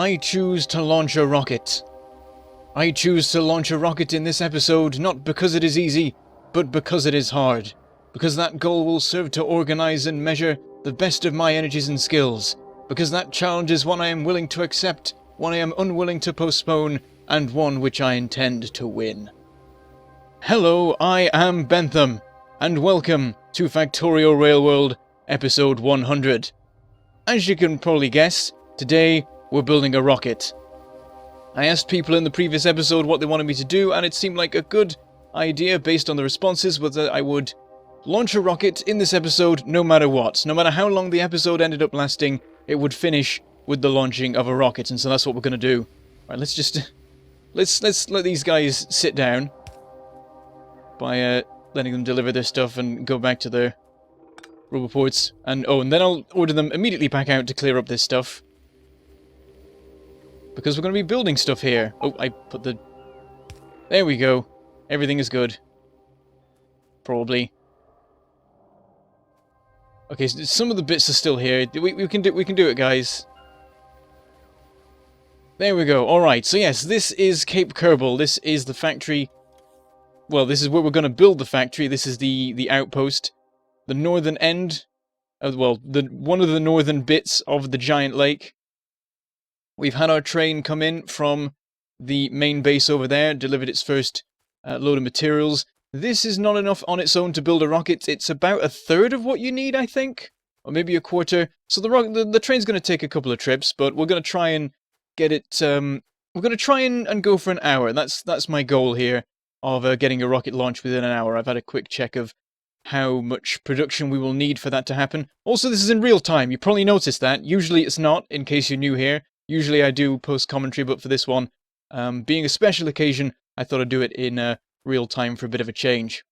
I choose to launch a rocket. I choose to launch a rocket in this episode not because it is easy, but because it is hard. Because that goal will serve to organize and measure the best of my energies and skills. Because that challenge is one I am willing to accept, one I am unwilling to postpone, and one which I intend to win. Hello, I am Bentham, and welcome to Factorio Railworld, episode 100. As you can probably guess, today we're building a rocket. I asked people in the previous episode what they wanted me to do, and it seemed like a good idea based on the responses was that I would launch a rocket in this episode no matter what. No matter how long the episode ended up lasting, it would finish with the launching of a rocket, and so that's what we're going to do. Alright, let's let these guys sit down by letting them deliver their stuff and go back to their roboports. And then I'll order them immediately back out to clear up this stuff. Because we're going to be building stuff here. Oh, I put the... There we go. Everything is good. Probably. Okay, so some of the bits are still here. We can do it, guys. There we go. Alright, so yes, this is Cape Kerbal. This is the factory. Well, this is where we're going to build the factory. This is the outpost. The northern end. One of the northern bits of the giant lake. We've had our train come in from the main base over there, delivered its first load of materials. This is not enough on its own to build a rocket. It's about a third of what you need, I think, or maybe a quarter. So the train's going to take a couple of trips, but we're going to try and get it. We're going to try and go for an hour. That's my goal here of getting a rocket launched within an hour. I've had a quick check of how much production we will need for that to happen. Also, this is in real time. You probably noticed that. Usually it's not, in case you're new here. Usually I do post commentary, but for this one, being a special occasion, I thought I'd do it in real time for a bit of a change.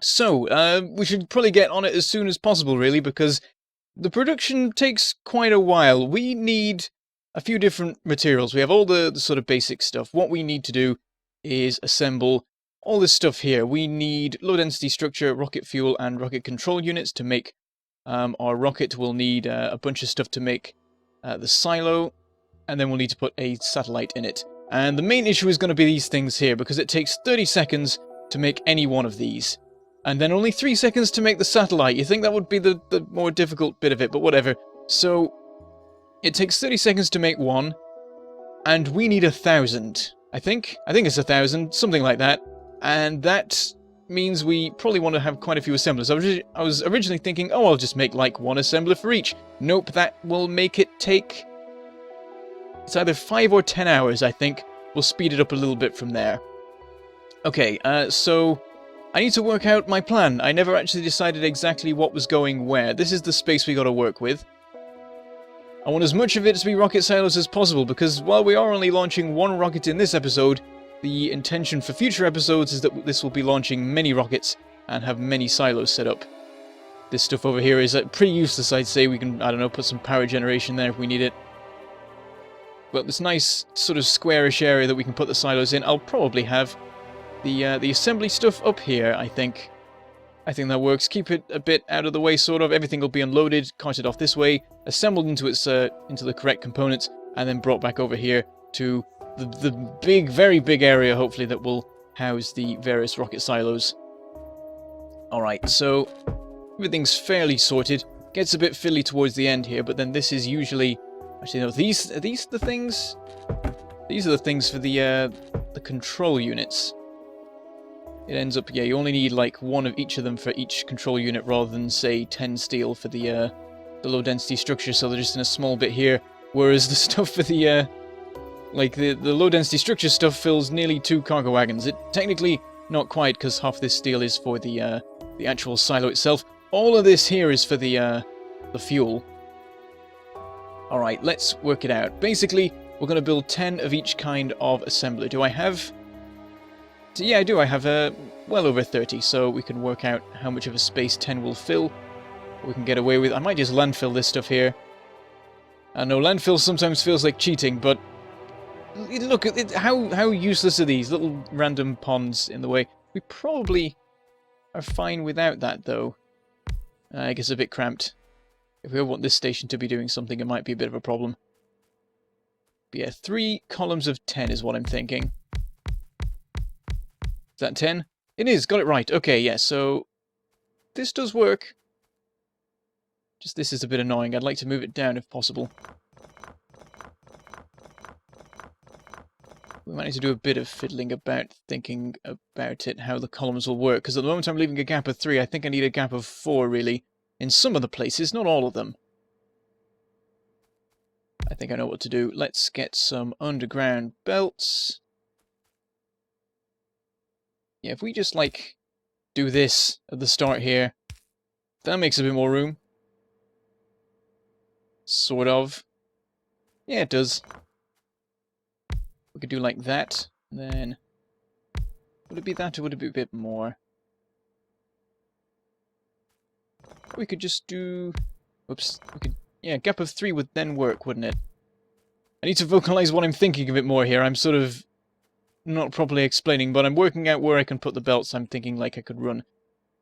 So, we should probably get on it as soon as possible, really, because the production takes quite a while. We need a few different materials. We have all the sort of basic stuff. What we need to do is assemble all this stuff here. We need low-density structure, rocket fuel, and rocket control units to make our rocket. We'll need a bunch of stuff to make the silo, and then we'll need to put a satellite in it. And the main issue is going to be these things here, because it takes 30 seconds to make any one of these. And then only 3 seconds to make the satellite. You think that would be the more difficult bit of it, but whatever. So, it takes 30 seconds to make one, and we need 1,000. I think it's 1,000, something like that. And that means we probably want to have quite a few assemblers. I was originally thinking, oh, I'll just make like one assembler for each. Nope, that will make it take... It's either 5 or 10 hours, I think. We'll speed it up a little bit from there. Okay, so I need to work out my plan. I never actually decided exactly what was going where. This is the space we got to work with. I want as much of it to be rocket silos as possible, because while we are only launching one rocket in this episode, the intention for future episodes is that this will be launching many rockets and have many silos set up. This stuff over here is pretty useless, I'd say. We can, I don't know, put some power generation there if we need it. But this nice sort of squarish area that we can put the silos in, I'll probably have the assembly stuff up here, I think. I think that works. Keep it a bit out of the way, sort of. Everything will be unloaded, carted off this way, assembled into the correct components, and then brought back over here to the big, very big area, hopefully, that will house the various rocket silos. Alright, so everything's fairly sorted. Gets a bit fiddly towards the end here, but then this is usually... Actually, no, are these the things? These are the things for the control units. It ends up, yeah, you only need like one of each of them for each control unit rather than, say, 10 steel for the low-density structure, so they're just in a small bit here. Whereas the stuff for the low-density structure stuff fills nearly 2 cargo wagons. It technically not quite, because half this steel is for the actual silo itself. All of this here is for the fuel. Alright, let's work it out. Basically, we're going to build 10 of each kind of assembler. Do I have... Yeah, I do. I have well over 30, so we can work out how much of a space 10 will fill. We can get away with... I might just landfill this stuff here. I know landfill sometimes feels like cheating, but... Look, how useless are these little random ponds in the way? We probably are fine without that, though. I guess a bit cramped. If we want this station to be doing something, it might be a bit of a problem. But yeah, 3 columns of 10 is what I'm thinking. Is that 10? It is, got it right. Okay, yeah, so this does work. Just this is a bit annoying. I'd like to move it down if possible. We might need to do a bit of fiddling about, thinking about it, how the columns will work. Because at the moment I'm leaving a gap of 3. I think I need a gap of 4, really. In some of the places, not all of them. I think I know what to do. Let's get some underground belts. Yeah, if we just, like, do this at the start here, that makes a bit more room. Sort of. Yeah, it does. We could do like that, then... Would it be that, or would it be a bit more? We could just do... Oops. We could... Yeah, gap of 3 would then work, wouldn't it? I need to vocalize what I'm thinking a bit more here. I'm sort of not properly explaining, but I'm working out where I can put the belts. I'm thinking like I could run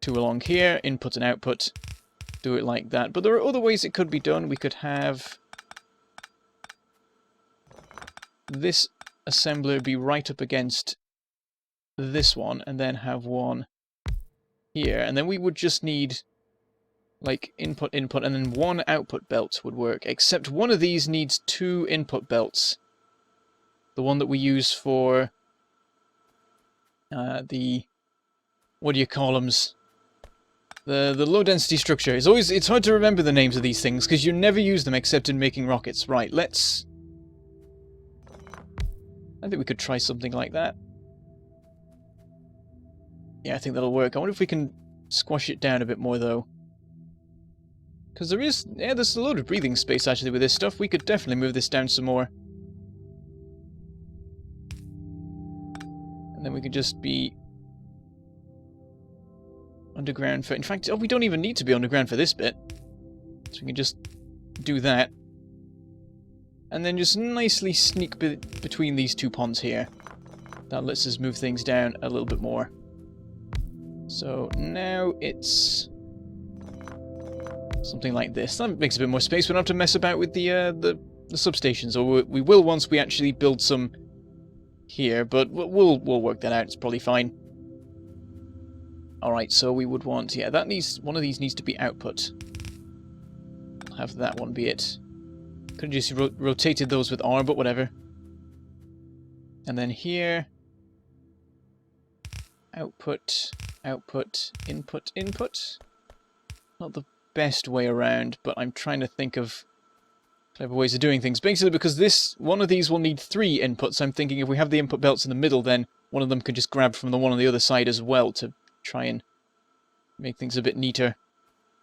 2 along here, input and output, do it like that. But there are other ways it could be done. We could have this assembler be right up against this one, and then have one here. And then we would just need, like, input, and then 1 output belt would work. Except one of these needs 2 input belts. The one that we use for the... What do you call them? The low-density structure. It's hard to remember the names of these things, because you never use them except in making rockets. Right, let's... I think we could try something like that. Yeah, I think that'll work. I wonder if we can squash it down a bit more, though. Because there is... Yeah, there's a load of breathing space, actually, with this stuff. We could definitely move this down some more. And then we could just be... underground for... In fact, oh, we don't even need to be underground for this bit. So we can just do that. And then just nicely sneak between these 2 ponds here. That lets us move things down a little bit more. So now it's... something like this. That makes a bit more space. We don't have to mess about with the substations. Or we will once we actually build some here. But we'll work that out. It's probably fine. Alright, so we would want... Yeah, that needs... One of these needs to be output. I'll have that one be it. Could have just rotated those with R, but whatever. And then here... Output, output, input, input. Not the best way around, but I'm trying to think of clever ways of doing things. Basically, because one of these will need 3 inputs, I'm thinking if we have the input belts in the middle, then one of them could just grab from the one on the other side as well to try and make things a bit neater.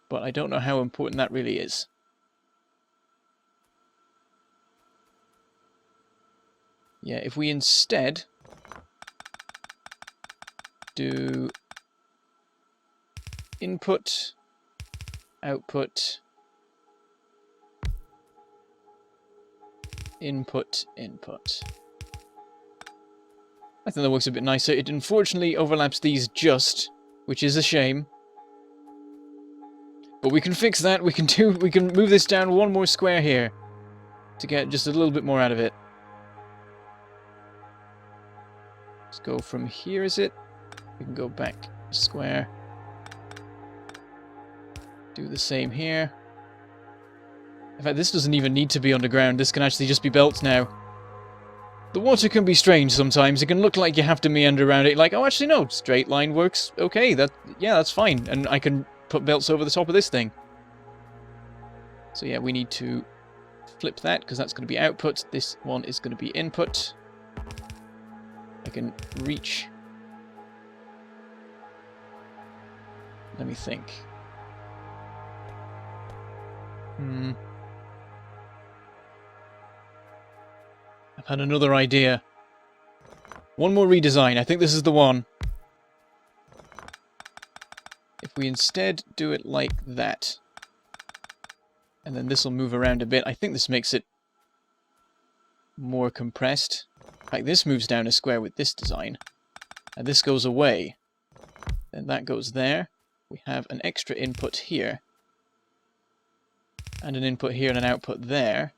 But I don't know how important that really is. Yeah, if we instead do input, output, input, input. I think that works a bit nicer. It unfortunately overlaps these just, which is a shame. But we can fix that. We can move this down 1 more square here to get just a little bit more out of it. Let's go from here, is it? We can go back a square. Do the same here. In fact, this doesn't even need to be underground. This can actually just be belts now. The water can be strange sometimes. It can look like you have to meander around it. Like, oh, actually, no. Straight line works. Okay, yeah, that's fine. And I can put belts over the top of this thing. So, yeah, we need to flip that, because that's going to be output. This one is going to be input. I can reach. Let me think. I've had another idea. One more redesign. I think this is the one. If we instead do it like that, and then this will move around a bit, I think this makes it more compressed. Like, this moves down a square with this design, and this goes away. Then that goes there. We have an extra input here, and an input here and an output there.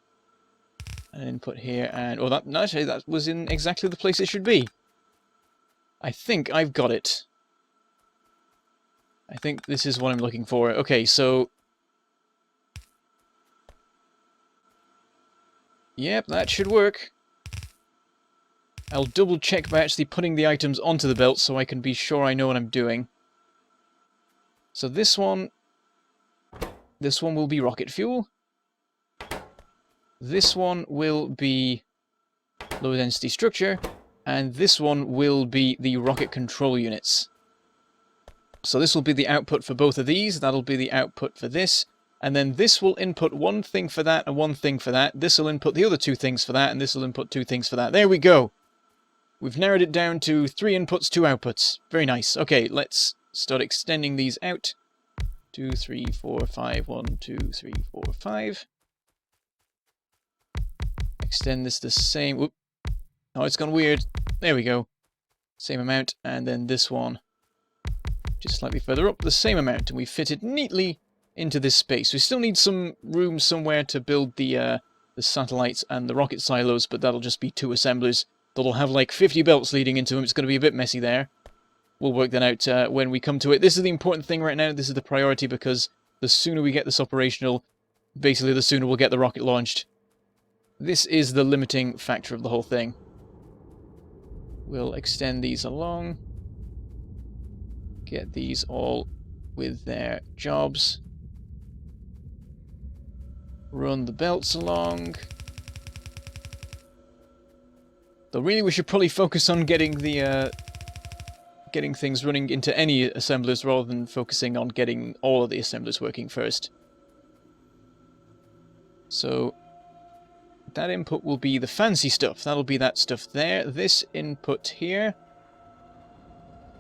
an input here, and... oh, no, actually, that was in exactly the place it should be. I think I've got it. I think this is what I'm looking for. Okay, so... yep, that should work. I'll double check by actually putting the items onto the belt so I can be sure I know what I'm doing. So this one will be rocket fuel. This one will be low density structure, and this one will be the rocket control units. So this will be the output for both of these, that'll be the output for this, and then this will input one thing for that and one thing for that, this will input the other two things for that, and this will input two things for that. There we go! We've narrowed it down to 3 inputs, 2 outputs. Very nice. Okay, let's start extending these out. 2, 3, 4, 5, 1, 2, 3, 4, 5. Extend this the same... whoop. Oh, it's gone weird. There we go. Same amount, and then this one just slightly further up, the same amount, and we fit it neatly into this space. We still need some room somewhere to build the satellites and the rocket silos, but that'll just be 2 assemblers. That'll have like 50 belts leading into them. It's going to be a bit messy there. We'll work that out when we come to it. This is the important thing right now. This is the priority, because the sooner we get this operational, basically the sooner we'll get the rocket launched. This is the limiting factor of the whole thing. We'll extend these along. Get these all with their jobs. Run the belts along. Though really we should probably focus on getting the getting things running into any assemblers rather than focusing on getting all of the assemblers working first. So that input will be the fancy stuff. That'll be that stuff there. This input here,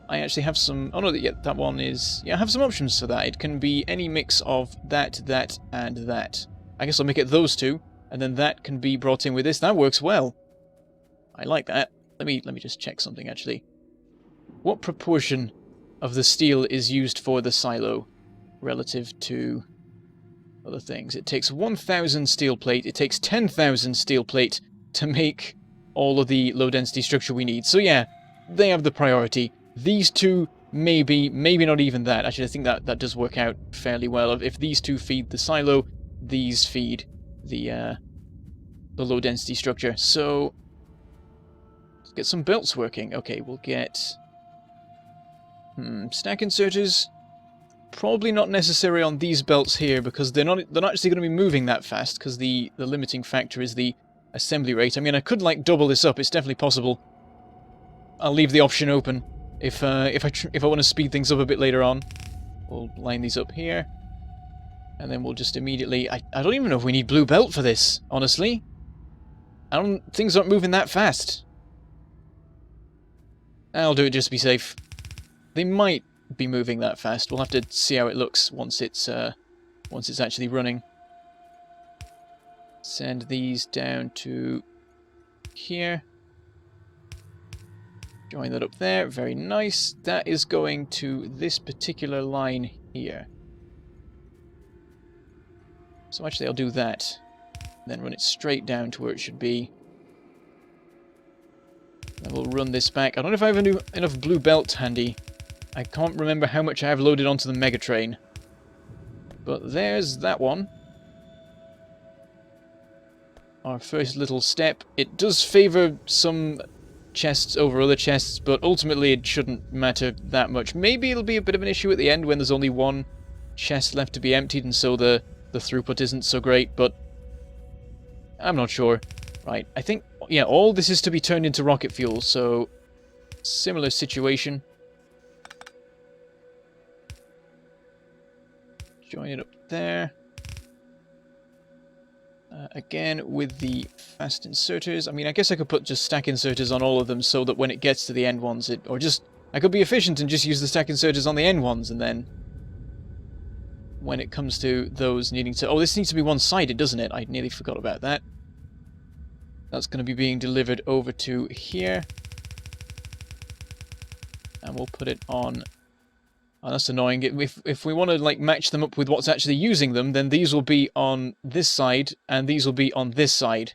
I actually have some... oh no, yeah, that one is... yeah, I have some options for that. It can be any mix of that, that, and that. I guess I'll make it those two, and then that can be brought in with this. That works well. I like that. Let me just check something, actually. What proportion of the steel is used for the silo relative to other things? It takes 1,000 steel plate. It takes 10,000 steel plate to make all of the low-density structure we need. So yeah, they have the priority. These two, maybe not even that. Actually, I think that does work out fairly well. If these two feed the silo, these feed the low-density structure. So let's get some belts working. Okay, we'll get... stack inserters. Probably not necessary on these belts here, because they're not actually going to be moving that fast, because the limiting factor is the assembly rate. I mean, I could like double this up. It's definitely possible. I'll leave the option open. If I want to speed things up a bit later on, we'll line these up here, and then we'll just immediately... I don't even know if we need blue belt for this, honestly. Things aren't moving that fast. I'll do it just to be safe. They might be moving that fast. We'll have to see how it looks once it's actually running. Send these down to here. Join that up there. Very nice. That is going to this particular line here. So actually I'll do that. Then run it straight down to where it should be. Then we'll run this back. I don't know if I have enough blue belt handy. I can't remember how much I have loaded onto the Mega Train. But there's that one. Our first little step. It does favour some chests over other chests, but ultimately it shouldn't matter that much. Maybe it'll be a bit of an issue at the end when there's only one chest left to be emptied, and so the throughput isn't so great, but I'm not sure. Right, I think, yeah, all this is to be turned into rocket fuel, so similar situation. Join it up there. Again, with the fast inserters. I mean, I guess I could put just stack inserters on all of them so that when it gets to the end ones, I could be efficient and just use the stack inserters on the end ones, and then when it comes to those needing to... oh, this needs to be one-sided, doesn't it? I nearly forgot about that. That's going to be being delivered over to here. And we'll put it on... oh, that's annoying. If we want to like match them up with what's actually using them, then these will be on this side, and these will be on this side.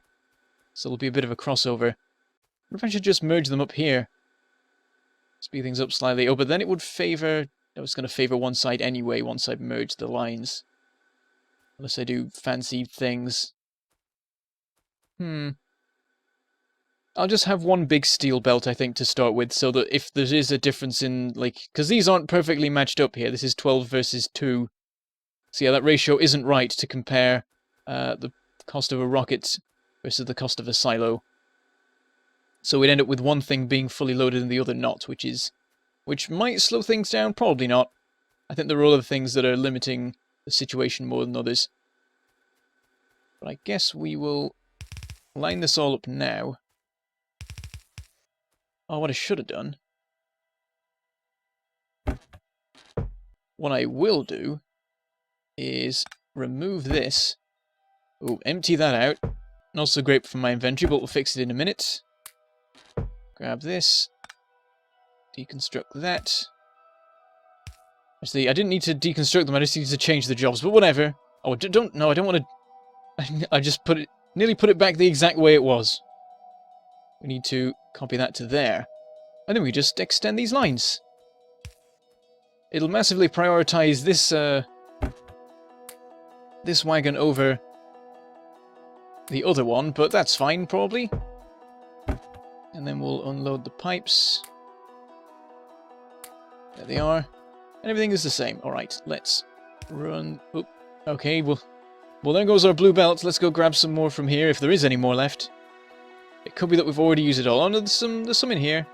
So there'll be a bit of a crossover. If I should just merge them up here. Speed things up slightly. Oh, but then it would favour... I was going to favour one side anyway once I merge the lines. Unless I do fancy things. I'll just have one big steel belt, I think, to start with, so that if there is a difference in, like... Because these aren't perfectly matched up here. This is 12 versus 2. So yeah, that ratio isn't right to compare the cost of a rocket versus the cost of a silo. So we'd end up with one thing being fully loaded and the other not, which might slow things down, probably not. I think there are other things that are limiting the situation more than others. But I guess we will line this all up now. Oh, what I should have done. What I will do is remove this. Oh, empty that out. Not so great for my inventory, but we'll fix it in a minute. Grab this. Deconstruct that. Actually, I didn't need to deconstruct them, I just needed to change the jobs, but whatever. Oh, I don't want to... I just nearly put it back the exact way it was. We need to copy that to there. And then we just extend these lines. It'll massively prioritize this wagon over the other one, but that's fine, probably. And then we'll unload the pipes. There they are. And everything is the same. Alright, let's run... Oop. Okay, well, there goes our blue belt. Let's go grab some more from here, if there is any more left. It could be that we've already used it all. Oh, no, there's some in here.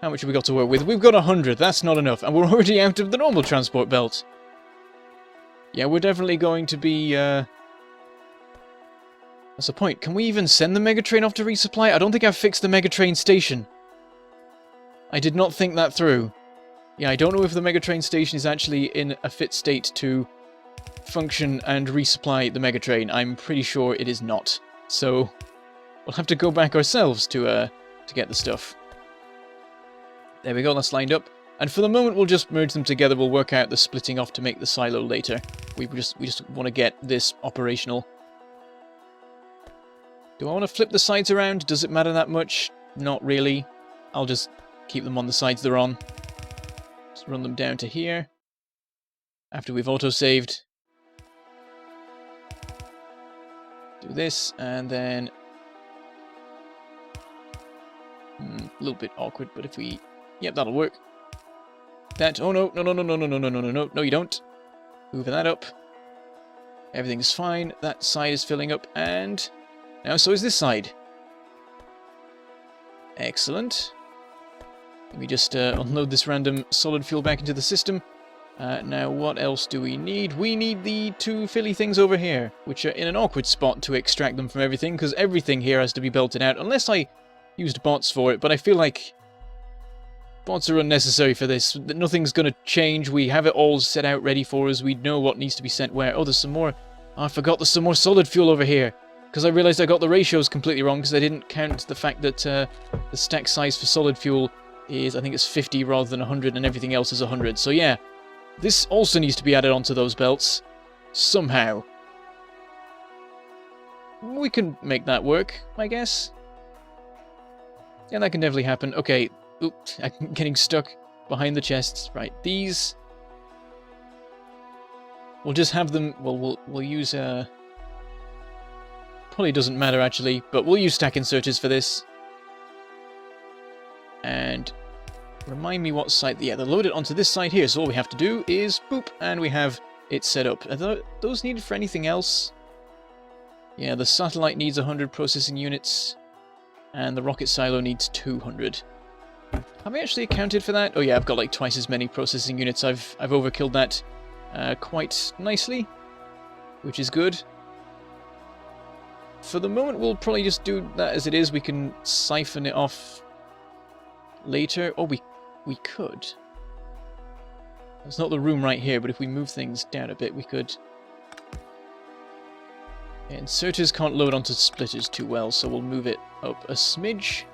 How much have we got to work with? We've got 100. That's not enough. And we're already out of the normal transport belt. Yeah, we're definitely going to be... That's the point. Can we even send the Megatrain off to resupply? I don't think I've fixed the Megatrain station. I did not think that through. Yeah, I don't know if the Megatrain station is actually in a fit state to function and resupply the Megatrain. I'm pretty sure it is not. So, we'll have to go back ourselves to get the stuff. There we go, that's lined up. And for the moment, we'll just merge them together. We'll work out the splitting off to make the silo later. We just want to get this operational. Do I want to flip the sides around? Does it matter that much? Not really. I'll just keep them on the sides they're on. Just run them down to here. After we've auto-saved. Do this, and then... a little bit awkward, but if we... Yep, that'll work. That... Oh, no, no, you don't. Move that up. Everything's fine. That side is filling up, and... Now, so is this side. Excellent. Let me just unload this random solid fuel back into the system. Now, what else do we need? We need the two filly things over here, which are in an awkward spot to extract them from everything, because everything here has to be belted out, unless I used bots for it, but I feel like bots are unnecessary for this. Nothing's going to change. We have it all set out ready for us. We know what needs to be sent where. Oh, there's some more. Oh, I forgot there's some more solid fuel over here. Because I realised I got the ratios completely wrong, because I didn't count the fact that the stack size for solid fuel is, I think it's 50 rather than 100, and everything else is 100. So yeah, this also needs to be added onto those belts. Somehow. We can make that work, I guess. Yeah, that can definitely happen. Okay, oops, I'm getting stuck behind the chests. Right, these... We'll just have them... Well, we'll use... Probably doesn't matter, actually, but we'll use stack inserters for this. And remind me what side... Yeah, they're loaded onto this side here, so all we have to do is boop, and we have it set up. Are those needed for anything else? Yeah, the satellite needs 100 processing units, and the rocket silo needs 200. Have I actually accounted for that? Oh yeah, I've got like twice as many processing units. I've overkilled that quite nicely, which is good. For the moment, we'll probably just do that as it is. We can siphon it off later. Oh, we could. It's not the room right here, but if we move things down a bit, we could. Inserters can't load onto splitters too well, so we'll move it up a smidge.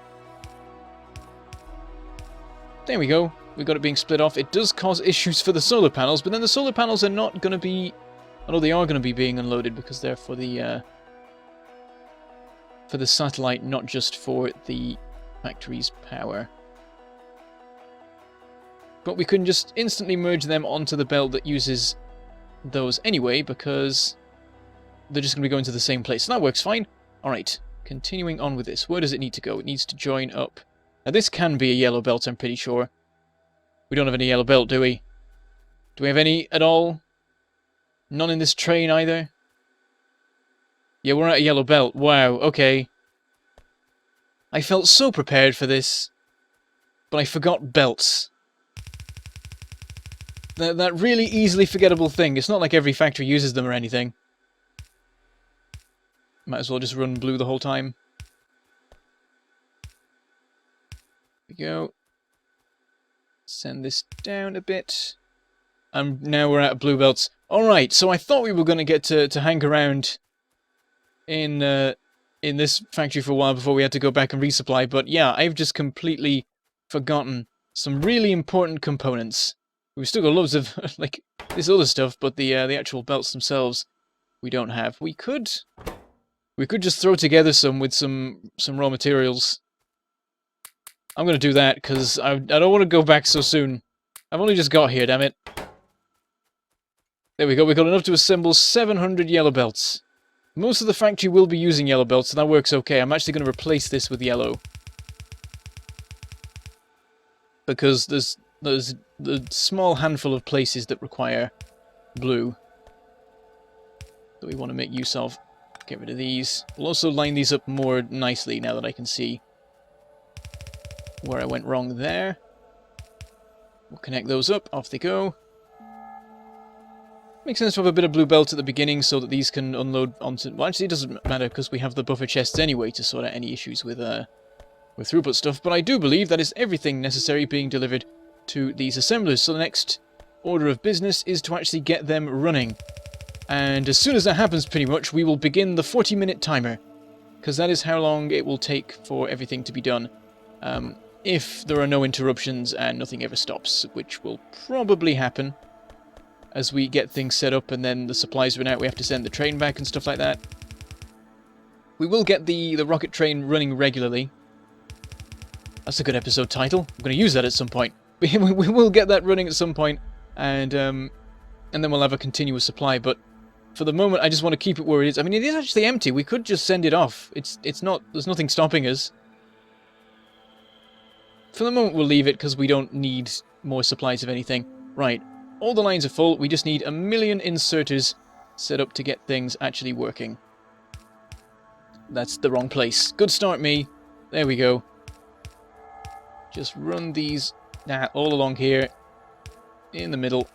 There we go. We've got it being split off. It does cause issues for the solar panels, but then the solar panels are not going to be... Although they are going to be being unloaded because they're for the for the satellite, not just for the factory's power. But we can just instantly merge them onto the belt that uses those anyway, because they're just going to be going to the same place. So that works fine. Alright, continuing on with this. Where does it need to go? It needs to join up. Now this can be a yellow belt, I'm pretty sure. We don't have any yellow belt, do we? Do we have any at all? None in this train either? Yeah, we're at a yellow belt. Wow, okay. I felt so prepared for this, but I forgot belts. That really easily forgettable thing. It's not like every factory uses them or anything. Might as well just run blue the whole time. There we go. Send this down a bit. And now we're out of blue belts. Alright, so I thought we were going to get to hang around in this factory for a while before we had to go back and resupply, but yeah, I've just completely forgotten some really important components. We've still got loads of, like, this other stuff, but the actual belts themselves we don't have. We could just throw together some with some raw materials. I'm going to do that, because I don't want to go back so soon. I've only just got here, damn it. There we go, we've got enough to assemble 700 yellow belts. Most of the factory will be using yellow belts, so that works okay. I'm actually going to replace this with yellow. Because there's a small handful of places that require blue that we want to make use of. Get rid of these. We'll also line these up more nicely now that I can see where I went wrong there. We'll connect those up. Off they go. Makes sense to have a bit of blue belt at the beginning so that these can unload onto... Well, actually, it doesn't matter because we have the buffer chests anyway to sort out any issues with throughput stuff. But I do believe that is everything necessary being delivered to these assemblers. So the next order of business is to actually get them running. And as soon as that happens, pretty much, we will begin the 40-minute timer. Because that is how long it will take for everything to be done. If there are no interruptions and nothing ever stops, which will probably happen as we get things set up and then the supplies run out, we have to send the train back and stuff like that. We will get the rocket train running regularly. That's a good episode title. I'm going to use that at some point. We will get that running at some point, and then we'll have a continuous supply, but for the moment I just want to keep it where it is. I mean, it is actually empty. We could just send it off. It's not... There's nothing stopping us. For the moment we'll leave it because we don't need more supplies of anything. Right. All the lines are full, we just need 1 million inserters set up to get things actually working. That's the wrong place. Good start, me. There we go. Just run these all along here, in the middle,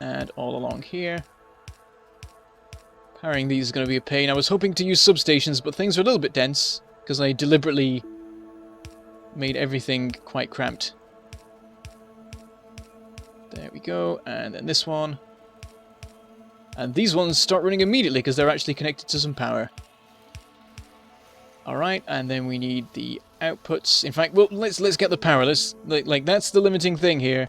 and all along here. Powering these is going to be a pain. I was hoping to use substations, but things are a little bit dense, because I deliberately made everything quite cramped. There we go, and then this one. And these ones start running immediately because they're actually connected to some power. Alright, and then we need the outputs. In fact, well, let's get the power. Like that's the limiting thing here.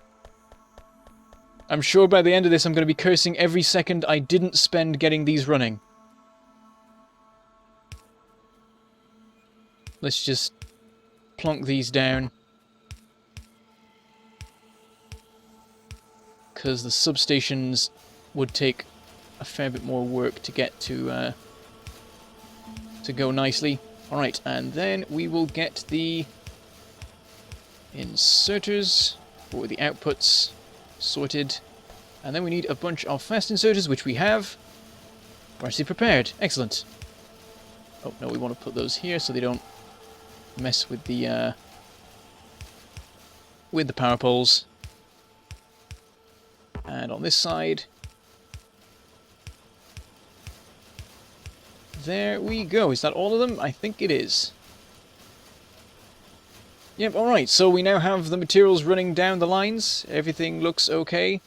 I'm sure by the end of this I'm going to be cursing every second I didn't spend getting these running. Let's just plonk these down. Because the substations would take a fair bit more work to get to go nicely. Alright, and then we will get the inserters for the outputs sorted. And then we need a bunch of fast inserters, which we have. We're actually prepared. Excellent. Oh, no, we want to put those here so they don't mess with the power poles. And on this side, there we go. Is that all of them? I think it is. Yep, alright, so we now have the materials running down the lines. Everything looks okay.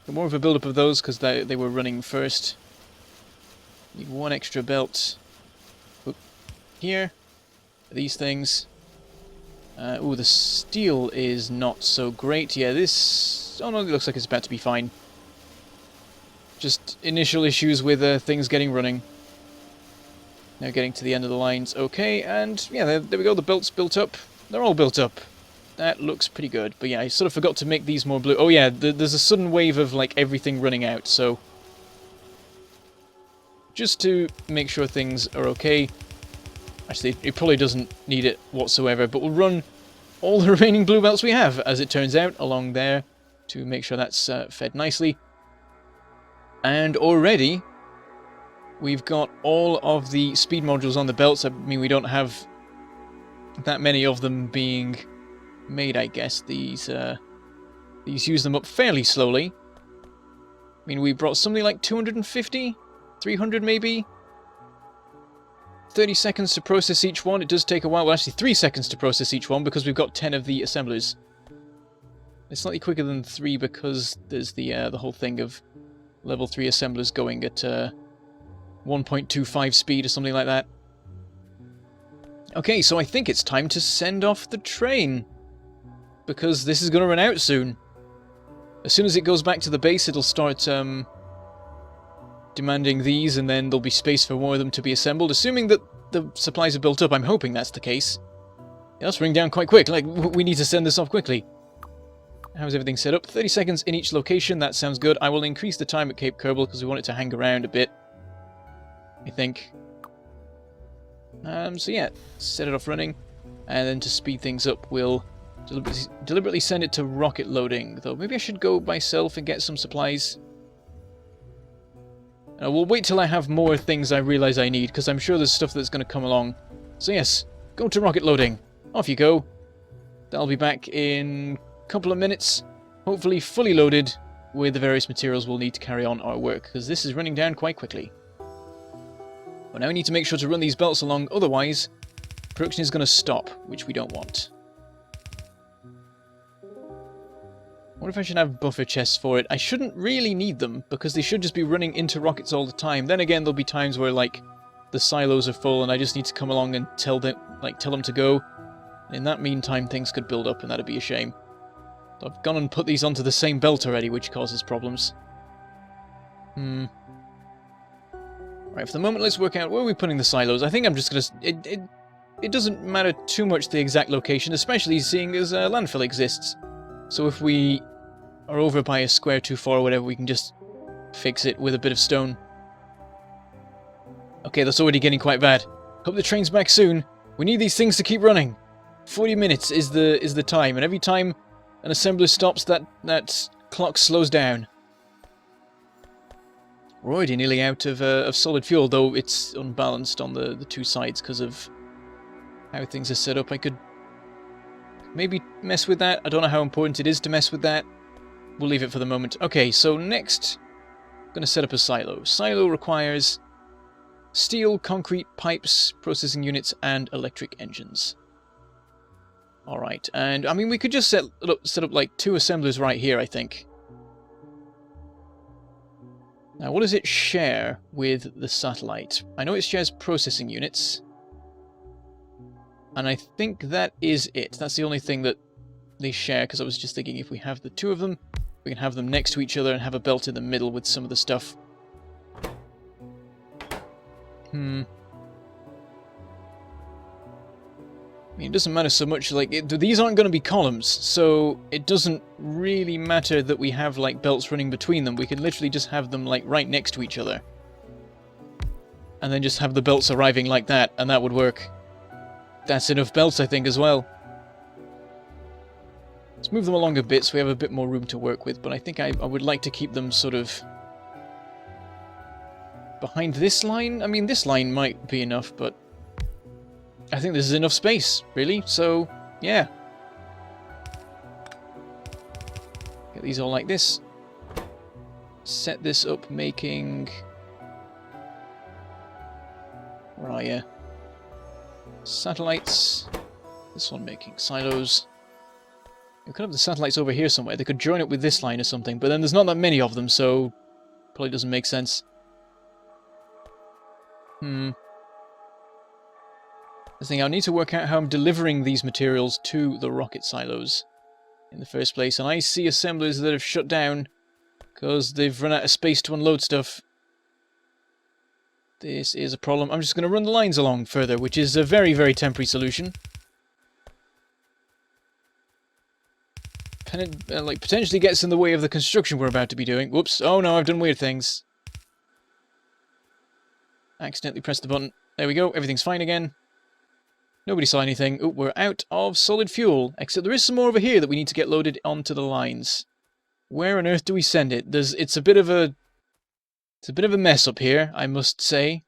More of a build-up of those because they were running first. Need one extra belt. Oop. Here. These things. Ooh, the steel is not so great. Yeah, this... Oh no, it looks like it's about to be fine. Just initial issues with things getting running. Now getting to the end of the lines. Okay, and yeah, there we go. The belt's built up. They're all built up. That looks pretty good. But yeah, I sort of forgot to make these more blue. Oh yeah, there's a sudden wave of like everything running out, so just to make sure things are okay. Actually, it probably doesn't need it whatsoever, but we'll run all the remaining blue belts we have, as it turns out, along there to make sure that's fed nicely. And already we've got all of the speed modules on the belts. I mean, we don't have that many of them being made, I guess. These use them up fairly slowly. I mean, we brought something like 250? 300 maybe? 30 seconds to process each one. It does take a while. Well, actually 3 seconds to process each one because we've got 10 of the assemblers. It's slightly quicker than 3 because there's the whole thing of level 3 assemblers going at 1.25 speed or something like that. Okay, so I think it's time to send off the train, because this is going to run out soon. As soon as it goes back to the base, it'll start demanding these, and then there'll be space for more of them to be assembled, assuming that the supplies are built up. I'm hoping that's the case. Yeah, let's ring down quite quick. Like, we need to send this off quickly. How's everything set up? 30 seconds in each location. That sounds good. I will increase the time at Cape Kerbal because we want it to hang around a bit, I think. So yeah, set it off running, and then to speed things up, we'll deliberately send it to rocket loading. Though maybe I should go myself and get some supplies. We'll wait till I have more things I realize I need, because I'm sure there's stuff that's going to come along. So yes, go to rocket loading. Off you go. I'll be back in a couple of minutes, hopefully fully loaded with the various materials we'll need to carry on our work, because this is running down quite quickly. But now we need to make sure to run these belts along, otherwise production is going to stop, which we don't want. I wonder if I should have buffer chests for it. I shouldn't really need them, because they should just be running into rockets all the time. Then again, there'll be times where, like, the silos are full and I just need to come along and tell them to go. In that meantime, things could build up and that'd be a shame. So I've gone and put these onto the same belt already, which causes problems. Right, for the moment, let's work out where are we putting the silos. I think I'm just going to... It doesn't matter too much the exact location, especially seeing as landfill exists. So if we are over by a square too far or whatever, we can just fix it with a bit of stone. Okay, that's already getting quite bad. Hope the train's back soon. We need these things to keep running. 40 minutes is the time, and every time an assembler stops, that clock slows down. We're already nearly out of solid fuel, though it's unbalanced on the two sides because of how things are set up. I could maybe mess with that. I don't know how important it is to mess with that. We'll leave it for the moment. Okay, so next, I'm going to set up a silo. Silo requires steel, concrete, pipes, processing units, and electric engines. Alright, and I mean, we could just set up like 2 assemblers right here, I think. Now, what does it share with the satellite? I know it shares processing units. And I think that is it. That's the only thing that they share, because I was just thinking if we have the 2 of them, we can have them next to each other and have a belt in the middle with some of the stuff. I mean, it doesn't matter so much, like, these aren't going to be columns, so it doesn't really matter that we have, like, belts running between them. We can literally just have them, like, right next to each other. And then just have the belts arriving like that, and that would work. That's enough belts, I think, as well. Let's move them along a bit so we have a bit more room to work with, but I think I would like to keep them sort of behind this line. I mean, this line might be enough, but I think this is enough space, really, so, yeah. Get these all like this. Set this up making... Where are you? Satellites. This one making silos. We could have the satellites over here somewhere. They could join it with this line or something, but then there's not that many of them, so probably doesn't make sense. The thing, I'll need to work out how I'm delivering these materials to the rocket silos in the first place. And I see assemblers that have shut down because they've run out of space to unload stuff. This is a problem. I'm just going to run the lines along further, which is a very, very temporary solution. Like, potentially gets in the way of the construction we're about to be doing. Whoops. Oh no, I've done weird things. Accidentally pressed the button. There we go. Everything's fine again. Nobody saw anything. Oh, we're out of solid fuel. Except there is some more over here that we need to get loaded onto the lines. Where on earth do we send it? It's a bit of a mess up here, I must say.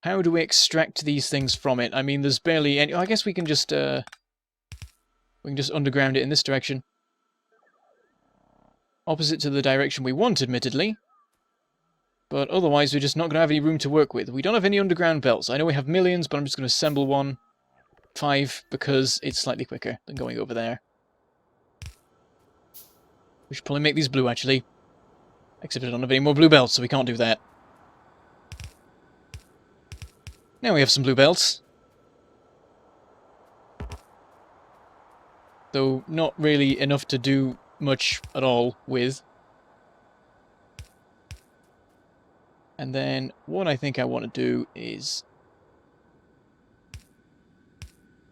How do we extract these things from it? I mean, there's barely any... I guess we can just underground it in this direction. Opposite to the direction we want, admittedly. But otherwise, we're just not going to have any room to work with. We don't have any underground belts. I know we have millions, but I'm just going to assemble 5, because it's slightly quicker than going over there. We should probably make these blue, actually. Except I don't have any more blue belts, so we can't do that. Now we have some blue belts. Though not really enough to do much at all with. And then what I think I want to do is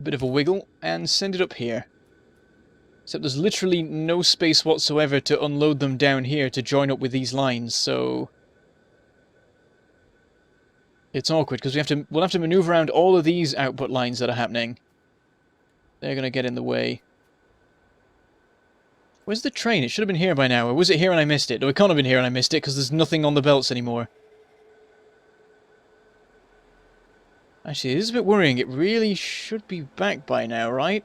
a bit of a wiggle and send it up here. Except there's literally no space whatsoever to unload them down here to join up with these lines, so it's awkward because we'll have to maneuver around all of these output lines that are happening. They're going to get in the way. Where's the train? It should have been here by now. Or was it here and I missed it? No, it can't have been here and I missed it because there's nothing on the belts anymore. Actually, it is a bit worrying. It really should be back by now, right?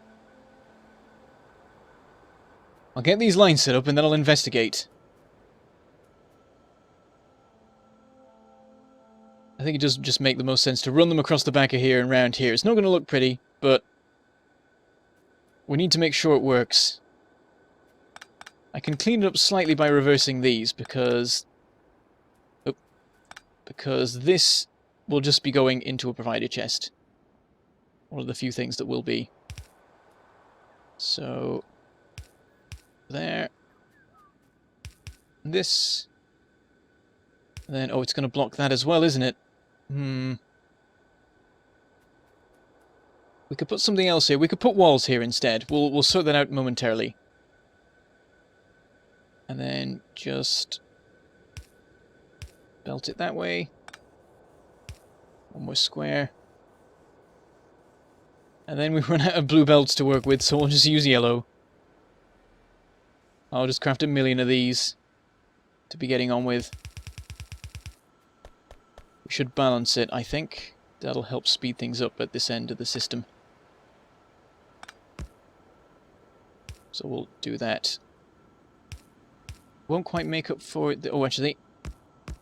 I'll get these lines set up and then I'll investigate. I think it does just make the most sense to run them across the back of here and round here. It's not going to look pretty, but we need to make sure it works. I can clean it up slightly by reversing these because this will just be going into a provider chest. One of the few things that will be. So there. This. And then, oh, it's going to block that as well, isn't it? We could put something else here. We could put walls here instead. We'll sort that out momentarily. And then just belt it that way. One more square. And then we run out of blue belts to work with, so we'll just use yellow. I'll just craft 1,000,000 of these to be getting on with. We should balance it, I think. That'll help speed things up at this end of the system. So we'll do that. Won't quite make up for it. Oh, actually.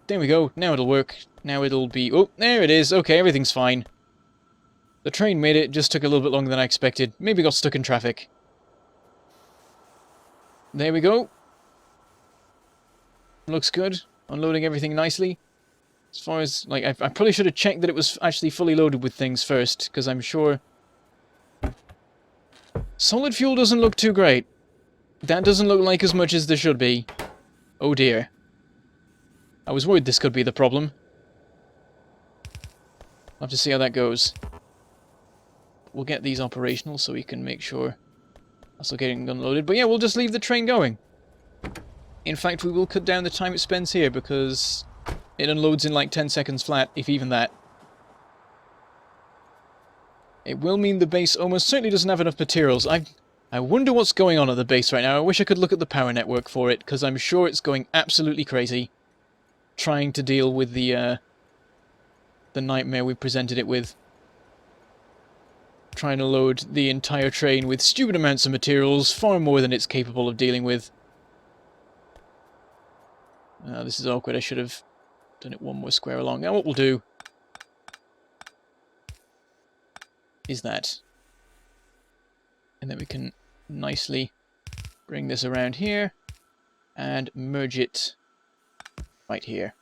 There we go. Now it'll work. Now it'll be... Oh, there it is. Okay, everything's fine. The train made it. Just took a little bit longer than I expected. Maybe got stuck in traffic. There we go. Looks good. Unloading everything nicely. As far as... Like, I probably should have checked that it was actually fully loaded with things first, because I'm sure... Solid fuel doesn't look too great. That doesn't look like as much as there should be. Oh dear. I was worried this could be the problem. I'll have to see how that goes. We'll get these operational so we can make sure that's all getting unloaded. But yeah, we'll just leave the train going. In fact, we will cut down the time it spends here because it unloads in like 10 seconds flat, if even that. It will mean the base almost certainly doesn't have enough materials. I wonder what's going on at the base right now. I wish I could look at the power network for it, because I'm sure it's going absolutely crazy trying to deal with the nightmare we presented it with. Trying to load the entire train with stupid amounts of materials, far more than it's capable of dealing with. This is awkward. I should have done it one more square along. Now what we'll do is that. And then we can nicely bring this around here and merge it right here.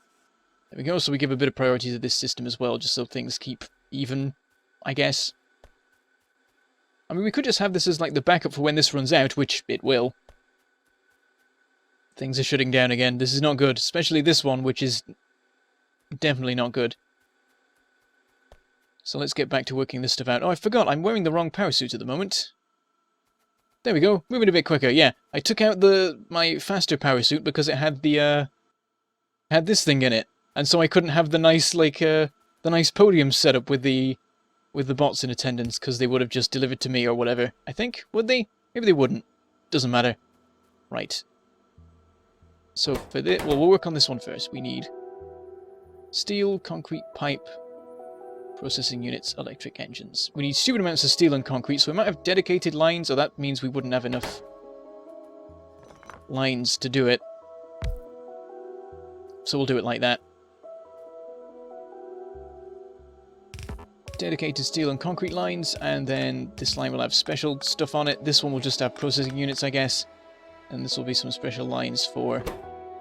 There we go. So we give a bit of priority to this system as well, just so things keep even, I guess. I mean, we could just have this as like the backup for when this runs out, which it will. Things are shutting down again. This is not good, especially this one, which is Definitely not good. So let's get back to working this stuff out. Oh, I forgot, I'm wearing the wrong power suit at the moment. There we go, moving a bit quicker, yeah. I took out my faster power suit because it had had this thing in it. And so I couldn't have the nice, the nice podium set up with the bots in attendance, because they would have just delivered to me or whatever. I think, would they? Maybe they wouldn't. Doesn't matter. Right. So for this, well, we'll work on this one first. We need steel, concrete pipe, processing units, electric engines. We need stupid amounts of steel and concrete, so we might have dedicated lines, or that means we wouldn't have enough lines to do it. So we'll do it like that. Dedicated steel and concrete lines, and then this line will have special stuff on it. This one will just have processing units, I guess. And this will be some special lines for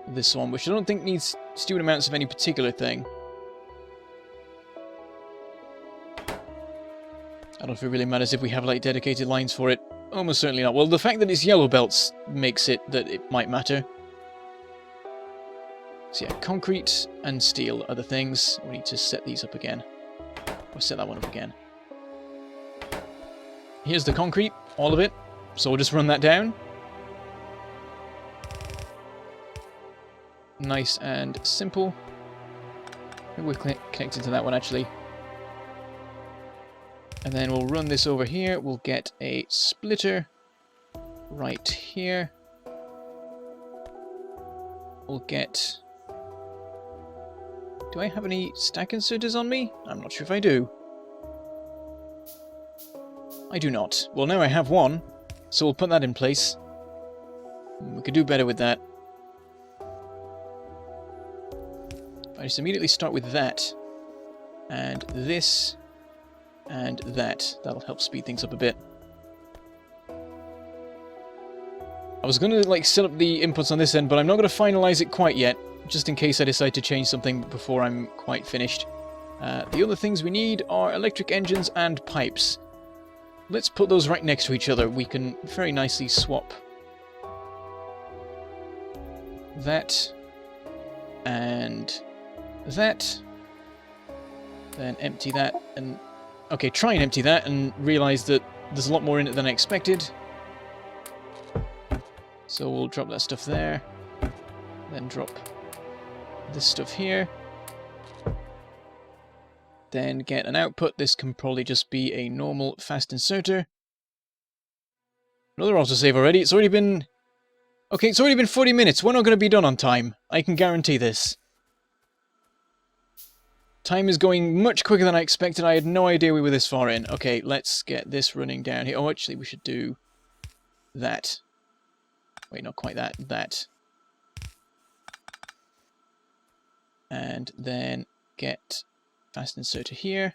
this one, which I don't think needs stupid amounts of any particular thing. I don't know if it really matters if we have like dedicated lines for it. Almost certainly not. Well, the fact that it's yellow belts makes it that it might matter. So yeah, concrete and steel are the things. We need to set these up again. Or set that one up again. Here's the concrete, all of it. So we'll just run that down. Nice and simple. We're connected to that one actually. And then we'll run this over here. We'll get a splitter right here. We'll get... Do I have any stack inserters on me? I'm not sure if I do. I do not. Well, now I have one, so we'll put that in place. We could do better with that. I just immediately start with that, and this, and that. That'll help speed things up a bit. I was going to like set up the inputs on this end, but I'm not going to finalize it quite yet, just in case I decide to change something before I'm quite finished. The other things we need are electric engines and pipes. Let's put those right next to each other. We can very nicely swap that and that. Then empty that and... Okay, try and empty that and realize that there's a lot more in it than I expected. So we'll drop that stuff there. Then drop this stuff here. Then get an output. This can probably just be a normal fast inserter. Another autosave already. It's already been... Okay, it's already been 40 minutes. We're not going to be done on time. I can guarantee this. Time is going much quicker than I expected. I had no idea we were this far in. Okay, let's get this running down here. Oh, actually, we should do that. Wait, not quite that. That. And then get fast inserter here.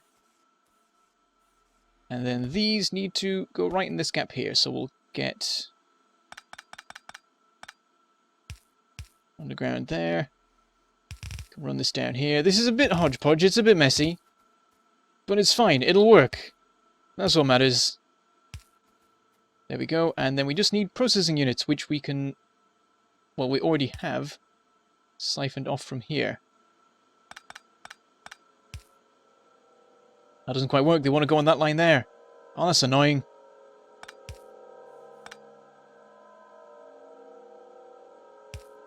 And then these need to go right in this gap here. So we'll get underground there. Can run this down here. This is a bit hodgepodge. It's a bit messy. But it's fine. It'll work. That's what matters. There we go. And then we just need processing units, which we can... Well, we already have siphoned off from here. That doesn't quite work. They want to go on that line there. Oh, that's annoying.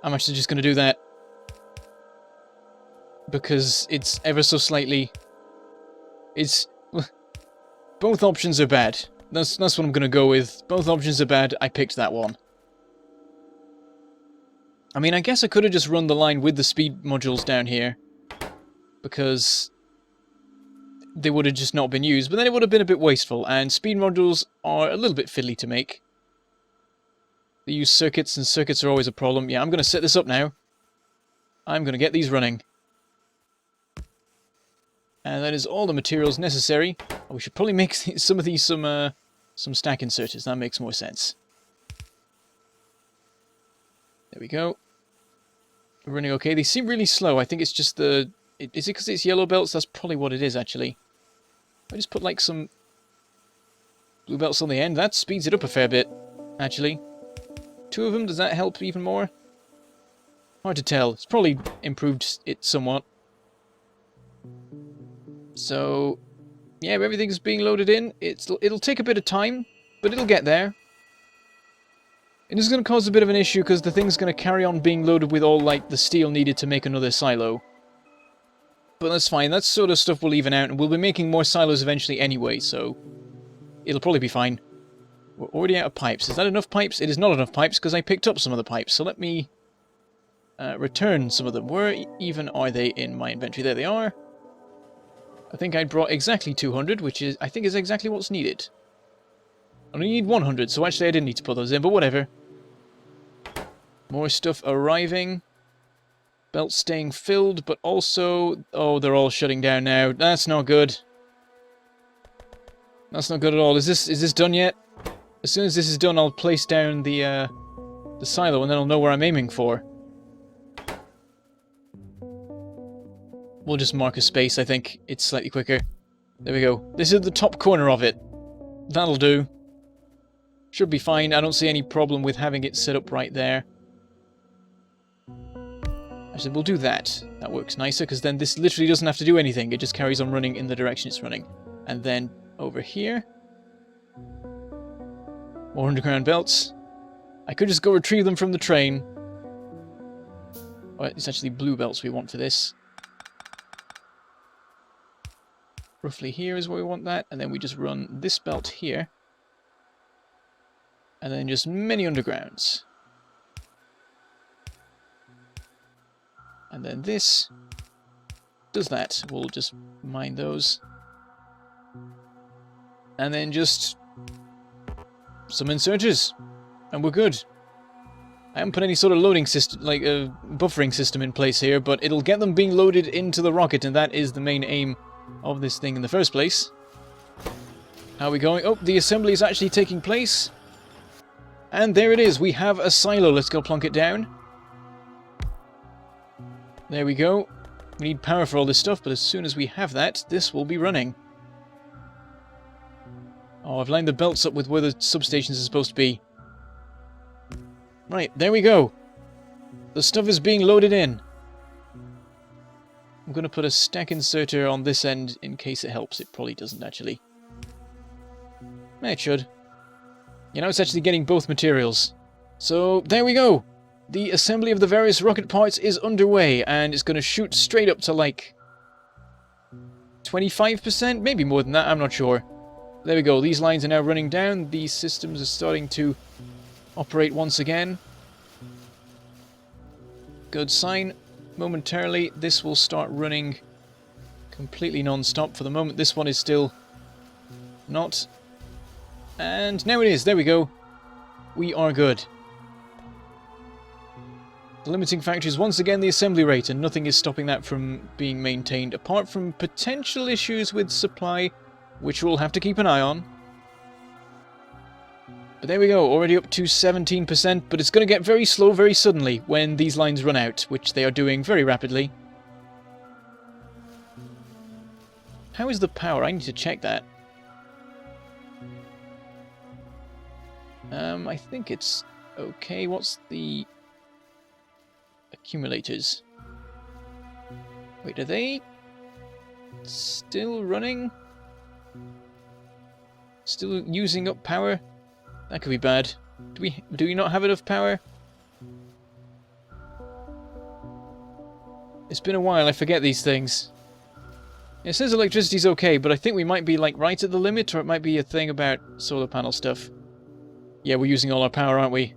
I'm actually just going to do that. Because it's ever so slightly... It's... Both options are bad. That's what I'm going to go with. Both options are bad. I picked that one. I mean, I guess I could have just run the line with the speed modules down here. Because they would have just not been used. But then it would have been a bit wasteful. And speed modules are a little bit fiddly to make. They use circuits, and circuits are always a problem. Yeah, I'm going to set this up now. I'm going to get these running. And that is all the materials necessary. We should probably make some of these some stack inserters. That makes more sense. There we go. We're running okay. They seem really slow. I think it's just the... Is it because it's yellow belts? That's probably what it is, actually. I just put like some blue belts on the end. That speeds it up a fair bit, actually. 2 of them, does that help even more? Hard to tell. It's probably improved it somewhat. So, yeah, everything's being loaded in. It'll take a bit of time, but it'll get there. It is going to cause a bit of an issue because the thing's going to carry on being loaded with all, like, the steel needed to make another silo. But that's fine. That sort of stuff will even out, and we'll be making more silos eventually anyway, so it'll probably be fine. We're already out of pipes. Is that enough pipes? It is not enough pipes because I picked up some of the pipes, so let me return some of them. Where even are they in my inventory? There they are. I think I brought exactly 200, which is, I think, is exactly what's needed. I only need 100, so actually I didn't need to put those in, but whatever. More stuff arriving. Belts staying filled, but also... Oh, they're all shutting down now. That's not good. That's not good at all. Is this done yet? As soon as this is done, I'll place down the silo, and then I'll know where I'm aiming for. We'll just mark a space, I think. It's slightly quicker. There we go. This is the top corner of it. That'll do. Should be fine. I don't see any problem with having it set up right there. Actually, we'll do that. That works nicer, because then this literally doesn't have to do anything. It just carries on running in the direction it's running. And then over here... More underground belts. I could just go retrieve them from the train. Oh, it's actually blue belts we want for this. Roughly here is where we want that, and then we just run this belt here. And then just many undergrounds. And then this does that. We'll just mine those. And then just some inserters. And we're good. I haven't put any sort of loading system, like a buffering system in place here, but it'll get them being loaded into the rocket, and that is the main aim of this thing in the first place. How are we going? Oh, the assembly is actually taking place. And there it is. We have a silo. Let's go plonk it down. There we go. We need power for all this stuff, but as soon as we have that, this will be running. Oh, I've lined the belts up with where the substations are supposed to be. Right, there we go. The stuff is being loaded in. I'm going to put a stack inserter on this end in case it helps. It probably doesn't, actually. It should. You know, it's actually getting both materials. So, there we go. The assembly of the various rocket parts is underway, and it's going to shoot straight up to, like, 25%? Maybe more than that, I'm not sure. There we go. These lines are now running down. These systems are starting to operate once again. Good sign. Momentarily, this will start running completely non-stop. For the moment, this one is still not. And now it is. There we go. We are good. The limiting factor is once again the assembly rate, and nothing is stopping that from being maintained, apart from potential issues with supply, which we'll have to keep an eye on. But there we go, already up to 17%, but it's going to get very slow very suddenly when these lines run out, which they are doing very rapidly. How is the power? I need to check that. I think it's okay. What's the accumulators? Wait, are they still running? Still using up power? That could be bad. Do we not have enough power? It's been a while, I forget these things. It says electricity's okay, but I think we might be like right at the limit, or it might be a thing about solar panel stuff. Yeah, we're using all our power, aren't we?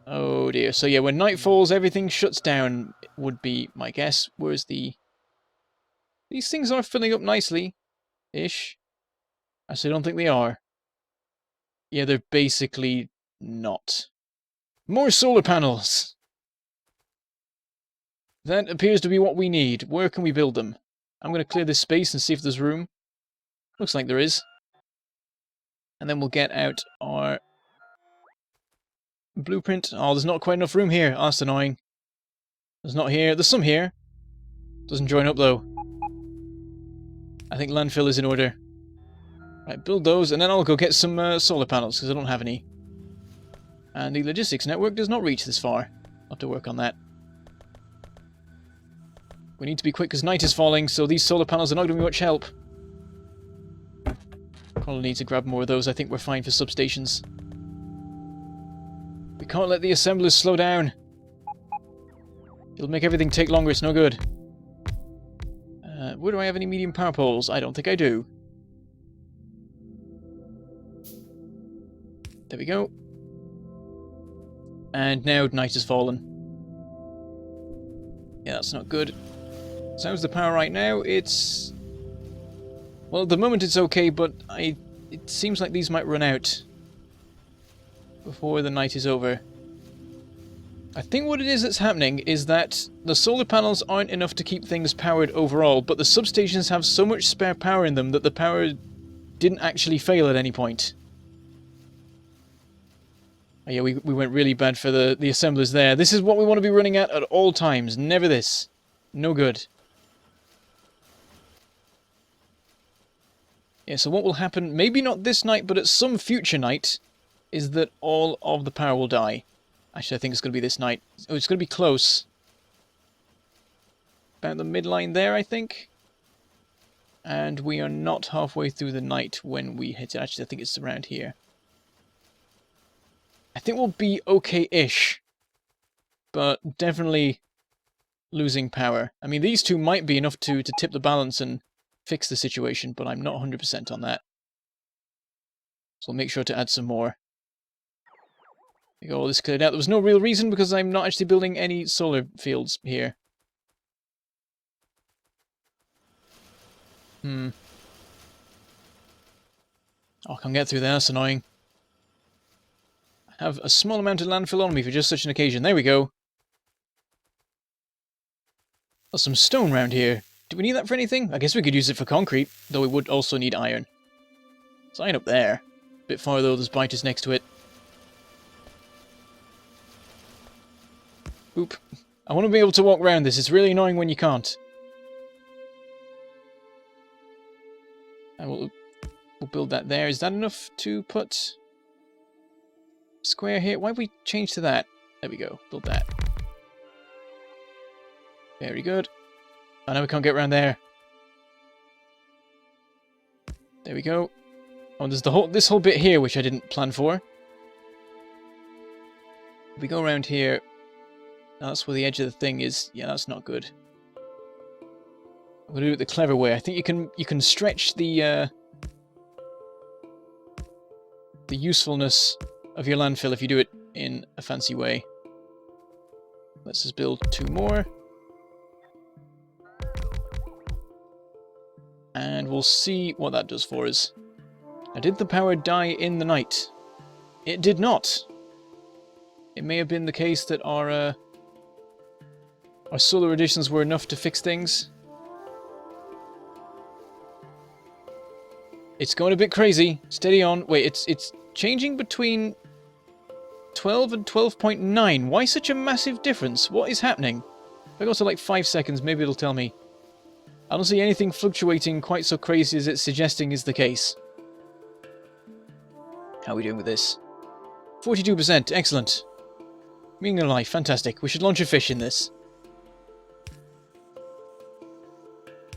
Oh dear. So yeah, when night falls, everything shuts down, would be my guess. Where's the... These things are filling up nicely. Ish. Actually, I don't think they are. Yeah, they're basically not. More solar panels! That appears to be what we need. Where can we build them? I'm going to clear this space and see if there's room. Looks like there is. And then we'll get out our blueprint. Oh, there's not quite enough room here. Oh, that's annoying. There's not here. There's some here. Doesn't join up, though. I think landfill is in order. Right, build those, and then I'll go get some solar panels, because I don't have any. And the logistics network does not reach this far. I'll have to work on that. We need to be quick because night is falling, so these solar panels are not going to be much help. Probably need to grab more of those. I think we're fine for substations. We can't let the assemblers slow down. It'll make everything take longer. It's no good. Where do I have any medium power poles? I don't think I do. There we go. And now night has fallen. Yeah, that's not good. So how's the power right now? It's... Well, at the moment it's okay, but it seems like these might run out before the night is over. I think what it is that's happening is that the solar panels aren't enough to keep things powered overall, but the substations have so much spare power in them that the power didn't actually fail at any point. Oh yeah, we went really bad for the assemblers there. This is what we want to be running at all times. Never this. No good. Yeah, so what will happen, maybe not this night, but at some future night, is that all of the power will die. Actually, I think it's going to be this night. Oh, it's going to be close. About the midline there, I think. And we are not halfway through the night when we hit it. Actually, I think it's around here. I think we'll be okay-ish. But definitely losing power. I mean, these two might be enough to tip the balance and fix the situation, but I'm not 100% on that. So we'll make sure to add some more. There you go, all this cleared out. There was no real reason because I'm not actually building any solar fields here. Oh, I can't get through there, that's annoying. I have a small amount of landfill on me for just such an occasion. There we go. There's some stone round here. Do we need that for anything? I guess we could use it for concrete, though we would also need iron. There's iron up there. A bit far though, there's biters next to it. Oop. I want to be able to walk around this. It's really annoying when you can't. And we'll build that there. Is that enough to put a square here? Why have we changed to that? There we go. Build that. Very good. Oh, now we can't get around there. There we go. Oh, there's this whole bit here which I didn't plan for. If we go around here, that's where the edge of the thing is. Yeah, that's not good. I'm gonna do it the clever way. I think you can stretch the usefulness of your landfill if you do it in a fancy way. Let's just build 2 more. And we'll see what that does for us. Now, did the power die in the night? It did not. It may have been the case that our solar additions were enough to fix things. It's going a bit crazy. Steady on. Wait, it's changing between 12 and 12.9. Why such a massive difference? What is happening? If I go to like 5 seconds, maybe it'll tell me. I don't see anything fluctuating quite so crazy as it's suggesting is the case. How are we doing with this? 42%. Excellent. Meaning of life. Fantastic. We should launch a fish in this.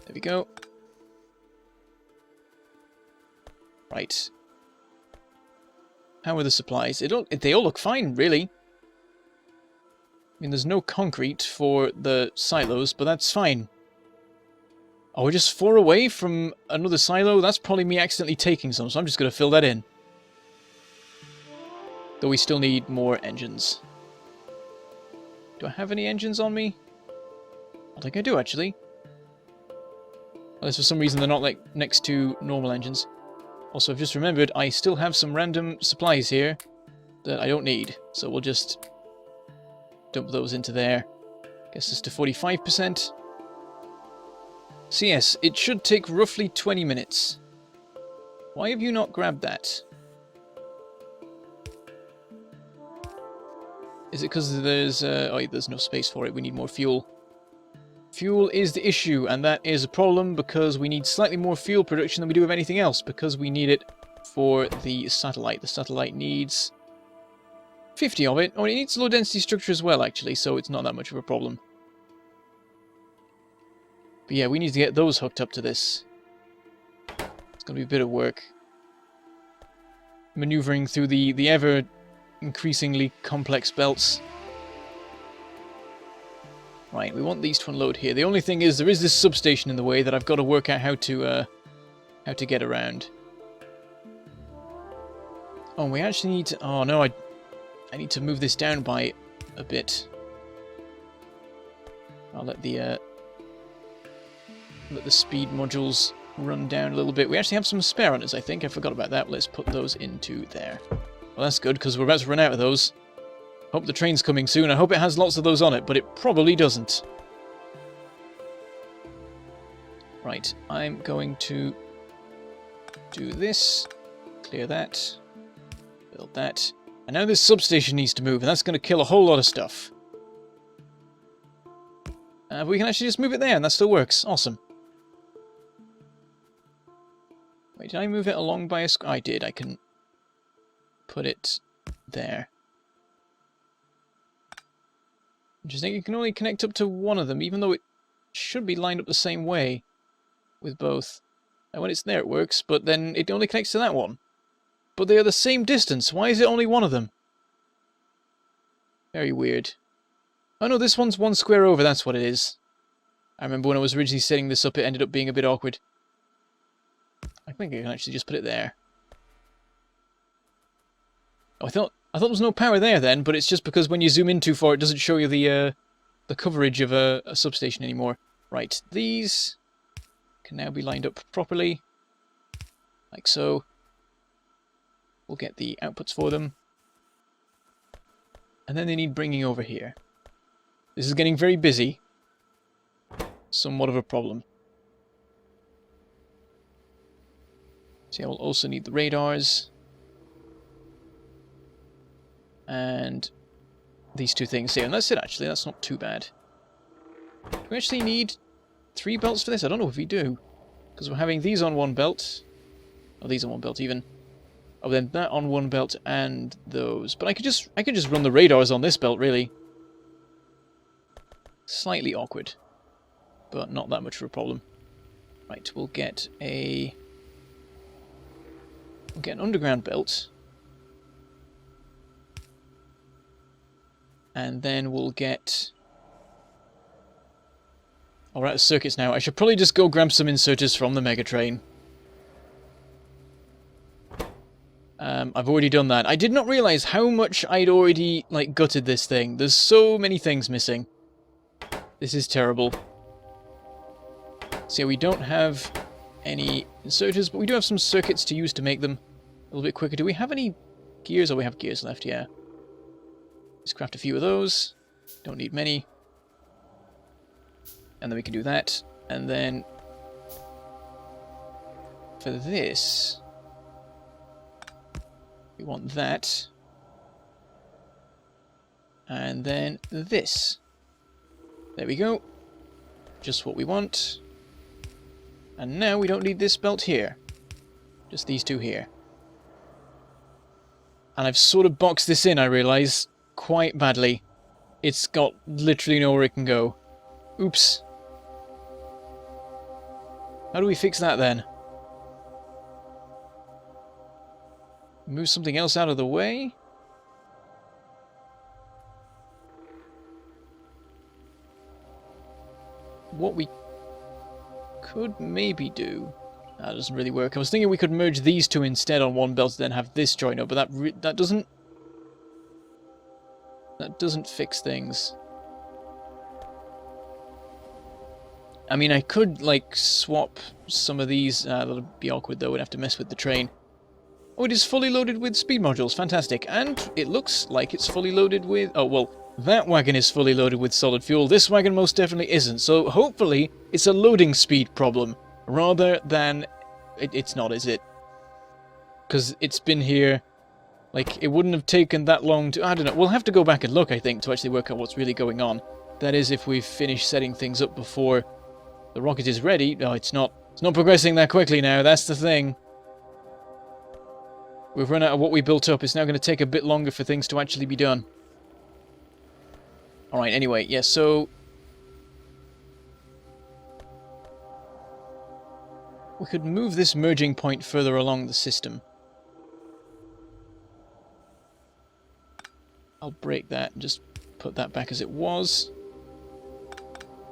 There we go. Right. How are the supplies? They all look fine, really. I mean, there's no concrete for the silos, but that's fine. Oh, we're just 4 away from another silo? That's probably me accidentally taking some, so I'm just going to fill that in. Though we still need more engines. Do I have any engines on me? I think I do, actually. Unless for some reason they're not like next to normal engines. Also, I've just remembered I still have some random supplies here that I don't need. So we'll just dump those into there. Guess it's to 45%. So yes, it should take roughly 20 minutes. Why have you not grabbed that? Is it because there's there's no space for it, we need more fuel. Fuel is the issue, and that is a problem because we need slightly more fuel production than we do of anything else, because we need it for the satellite. The satellite needs 50 of it. Oh, it needs low density structure as well, actually, so it's not that much of a problem. But yeah, we need to get those hooked up to this. It's going to be a bit of work. Maneuvering through the ever increasingly complex belts. Right, we want these to unload here. The only thing is there is this substation in the way that I've got to work out how to get around. Oh, we actually need to... Oh, no, I need to move this down by a bit. I'll let the speed modules run down a little bit. We actually have some spare on us, I think. I forgot about that. Let's put those into there. Well, that's good, because we're about to run out of those. Hope the train's coming soon. I hope it has lots of those on it, but it probably doesn't. Right, I'm going to do this. Clear that. Build that. And now this substation needs to move, and that's going to kill a whole lot of stuff. But we can actually just move it there, and that still works. Awesome. Wait, did I move it along by a square? I did. I can put it there. Interesting. You can only connect up to one of them, even though it should be lined up the same way with both. And when it's there, it works, but then it only connects to that one. But they are the same distance. Why is it only one of them? Very weird. Oh no, this one's one square over. That's what it is. I remember when I was originally setting this up, it ended up being a bit awkward. I think I can actually just put it there. Oh, I thought there was no power there then, but it's just because when you zoom in too far, it doesn't show you the coverage of a substation anymore. Right, these can now be lined up properly, like so. We'll get the outputs for them, and then they need bringing over here. This is getting very busy. Somewhat of a problem. See, I will also need the radars. And these two things here. And that's it, actually. That's not too bad. Do we actually need 3 belts for this? I don't know if we do. Because we're having these on one belt. Oh, these on one belt even. Oh, then that on one belt and those. But I could just run the radars on this belt, really. Slightly awkward. But not that much of a problem. Right, we'll get an underground belt. And then we'll get... Oh, we're out of circuits now. I should probably just go grab some inserters from the Mega Train. I've already done that. I did not realize how much I'd already, like, gutted this thing. There's so many things missing. This is terrible. So we don't have any inserters, but we do have some circuits to use to make them a little bit quicker. Do we have any gears? Oh, we have gears left, yeah. Let's craft a few of those. Don't need many. And then we can do that. And then for this, we want that. And then this. There we go. Just what we want. And now we don't need this belt here. Just these two here. And I've sort of boxed this in, I realise, quite badly. It's got literally nowhere it can go. Oops. How do we fix that then? Move something else out of the way? What we could maybe do... That doesn't really work. I was thinking we could merge these two instead on one belt and then have this join up, but that doesn't... That doesn't fix things. I mean, I could, like, swap some of these. That'll be awkward, though. We'd have to mess with the train. Oh, it is fully loaded with speed modules. Fantastic. And it looks like it's fully loaded with... Oh, well, that wagon is fully loaded with solid fuel. This wagon most definitely isn't. So, hopefully, it's a loading speed problem. Rather than... It's not, is it? Because it's been here... Like, it wouldn't have taken that long to... I don't know. We'll have to go back and look, I think, to actually work out what's really going on. That is, if we've finished setting things up before the rocket is ready. No, it's not. It's not progressing that quickly now. That's the thing. We've run out of what we built up. It's now going to take a bit longer for things to actually be done. Alright, anyway. Yeah, so... We could move this merging point further along the system. I'll break that and just put that back as it was.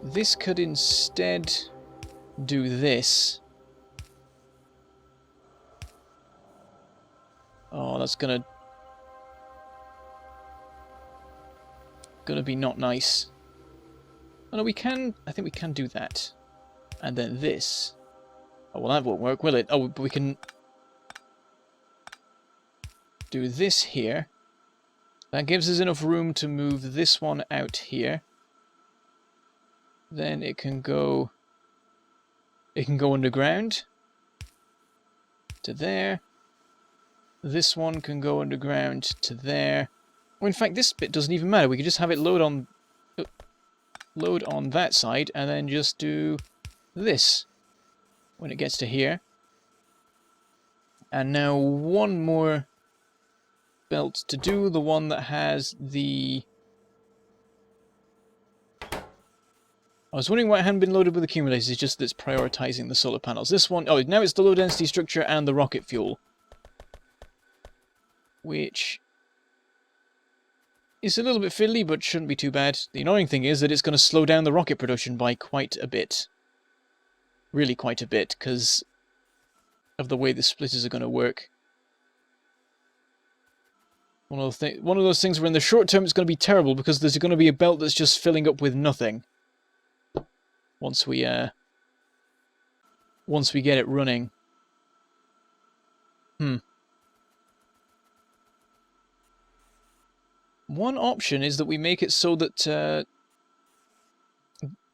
This could instead do this. Oh, that's gonna be not nice. Oh no, we can, I think we can do that. And then this. Oh, well that won't work, will it? Oh, but we can do this here. That gives us enough room to move this one out here. Then it can go underground to there. This one can go underground to there. Well, in fact, this bit doesn't even matter. We could just have it load on that side and then just do this when it gets to here. And now one more belt to do, the one that has the... I was wondering why it hadn't been loaded with accumulators. It's just that it's prioritizing the solar panels. This one, oh, now it's the low density structure and the rocket fuel, which is a little bit fiddly, but shouldn't be too bad. The annoying thing is that it's going to slow down the rocket production by quite a bit. Really quite a bit, because of the way the splitters are going to work. One of those things where in the short term it's going to be terrible, because there's going to be a belt that's just filling up with nothing. Once we get it running. One option is that we make it so that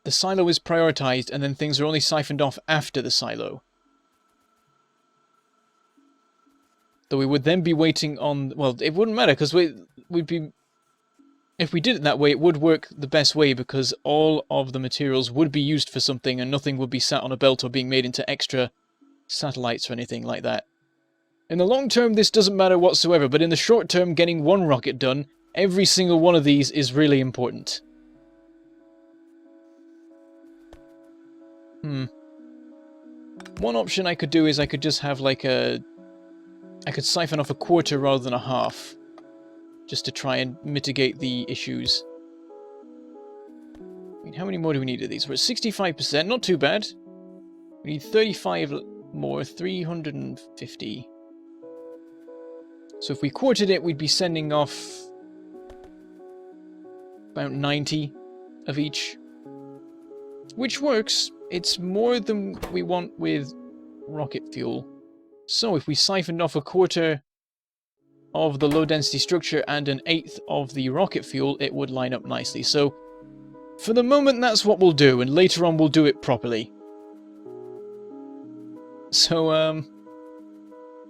the silo is prioritized and then things are only siphoned off after the silo. Though we would then be waiting on... Well, it wouldn't matter, because we'd be... If we did it that way, it would work the best way, because all of the materials would be used for something and nothing would be sat on a belt or being made into extra satellites or anything like that. In the long term, this doesn't matter whatsoever, but in the short term, getting one rocket done, every single one of these is really important. One option I could do is I could just have like a... I could siphon off a quarter rather than a half, just to try and mitigate the issues. I mean, how many more do we need of these? We're at 65%, not too bad. We need 35 more, 350. So if we quartered it, we'd be sending off about 90 of each, which works. It's more than we want with rocket fuel. So if we siphoned off a quarter of the low density structure and an eighth of the rocket fuel, it would line up nicely. So for the moment, that's what we'll do, and later on we'll do it properly. So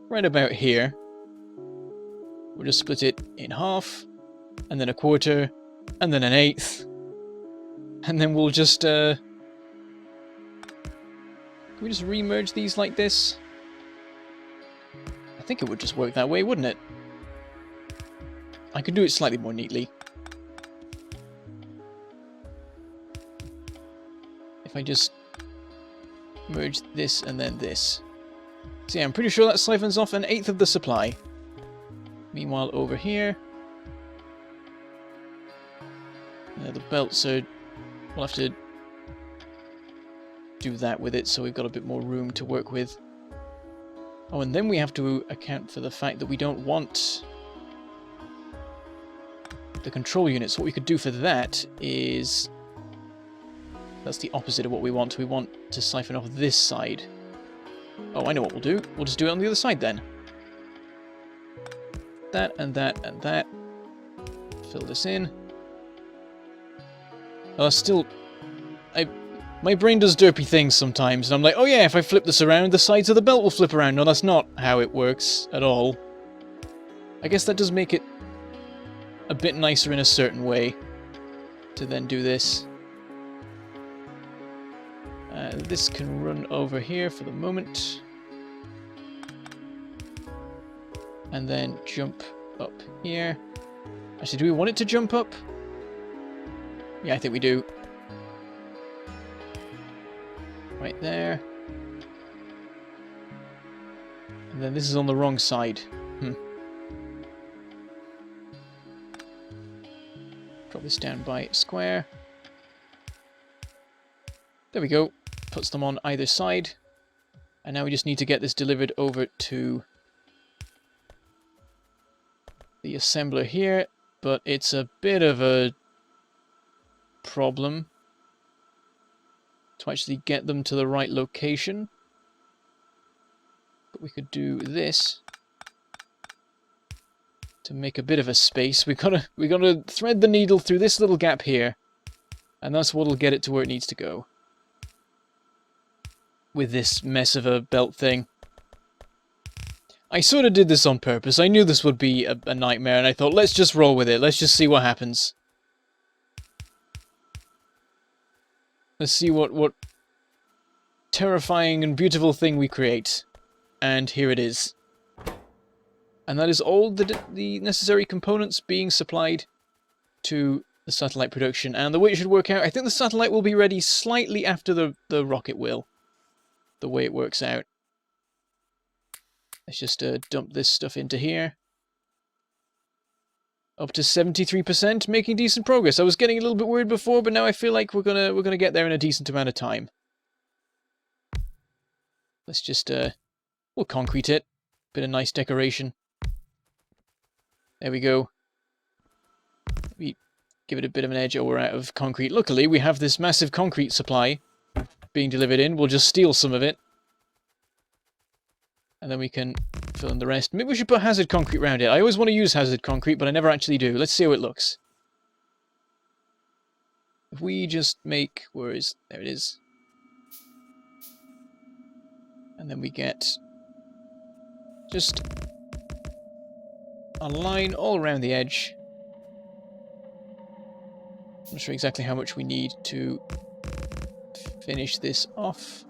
right about here, we'll just split it in half, and then a quarter, and then an eighth, and then we'll just can we just remerge these like this? I think it would just work that way, wouldn't it? I could do it slightly more neatly. If I just merge this and then this. So yeah, I'm pretty sure that siphons off an eighth of the supply. Meanwhile, over here, the belts are... We'll have to do that with it, so we've got a bit more room to work with. Oh, and then we have to account for the fact that we don't want the control units. What we could do for that is... That's the opposite of what we want. We want to siphon off this side. Oh, I know what we'll do. We'll just do it on the other side then. That and that and that. Fill this in. Still... My brain does derpy things sometimes, and I'm like, oh yeah, if I flip this around, the sides of the belt will flip around. No, that's not how it works at all. I guess that does make it a bit nicer in a certain way to then do this. This can run over here for the moment. And then jump up here. Actually, do we want it to jump up? Yeah, I think we do. Right there. And then this is on the wrong side. Drop this down by square. There we go. Puts them on either side. And now we just need to get this delivered over to the assembler here. But it's a bit of a problem to actually get them to the right location. But we could do this to make a bit of a space. We gotta thread the needle through this little gap here, and that's what'll get it to where it needs to go. With this mess of a belt thing. I sort of did this on purpose. I knew this would be a nightmare, and I thought, let's just roll with it. Let's just see what happens. Let's see what terrifying and beautiful thing we create. And here it is. And that is all the necessary components being supplied to the satellite production. And the way it should work out, I think the satellite will be ready slightly after the rocket will. The way it works out. Let's just dump this stuff into here. Up to 73%, making decent progress. I was getting a little bit worried before, but now I feel like we're gonna get there in a decent amount of time. Let's just we'll concrete it. Bit of nice decoration. There we go. We give it a bit of an edge. Oh, we're out of concrete. Luckily, we have this massive concrete supply being delivered in. We'll just steal some of it. And then we can fill in the rest. Maybe we should put hazard concrete around it. I always want to use hazard concrete, but I never actually do. Let's see how it looks. If we just make... Where is... There it is. And then we get... just a line all around the edge. I'm not sure exactly how much we need to finish this off.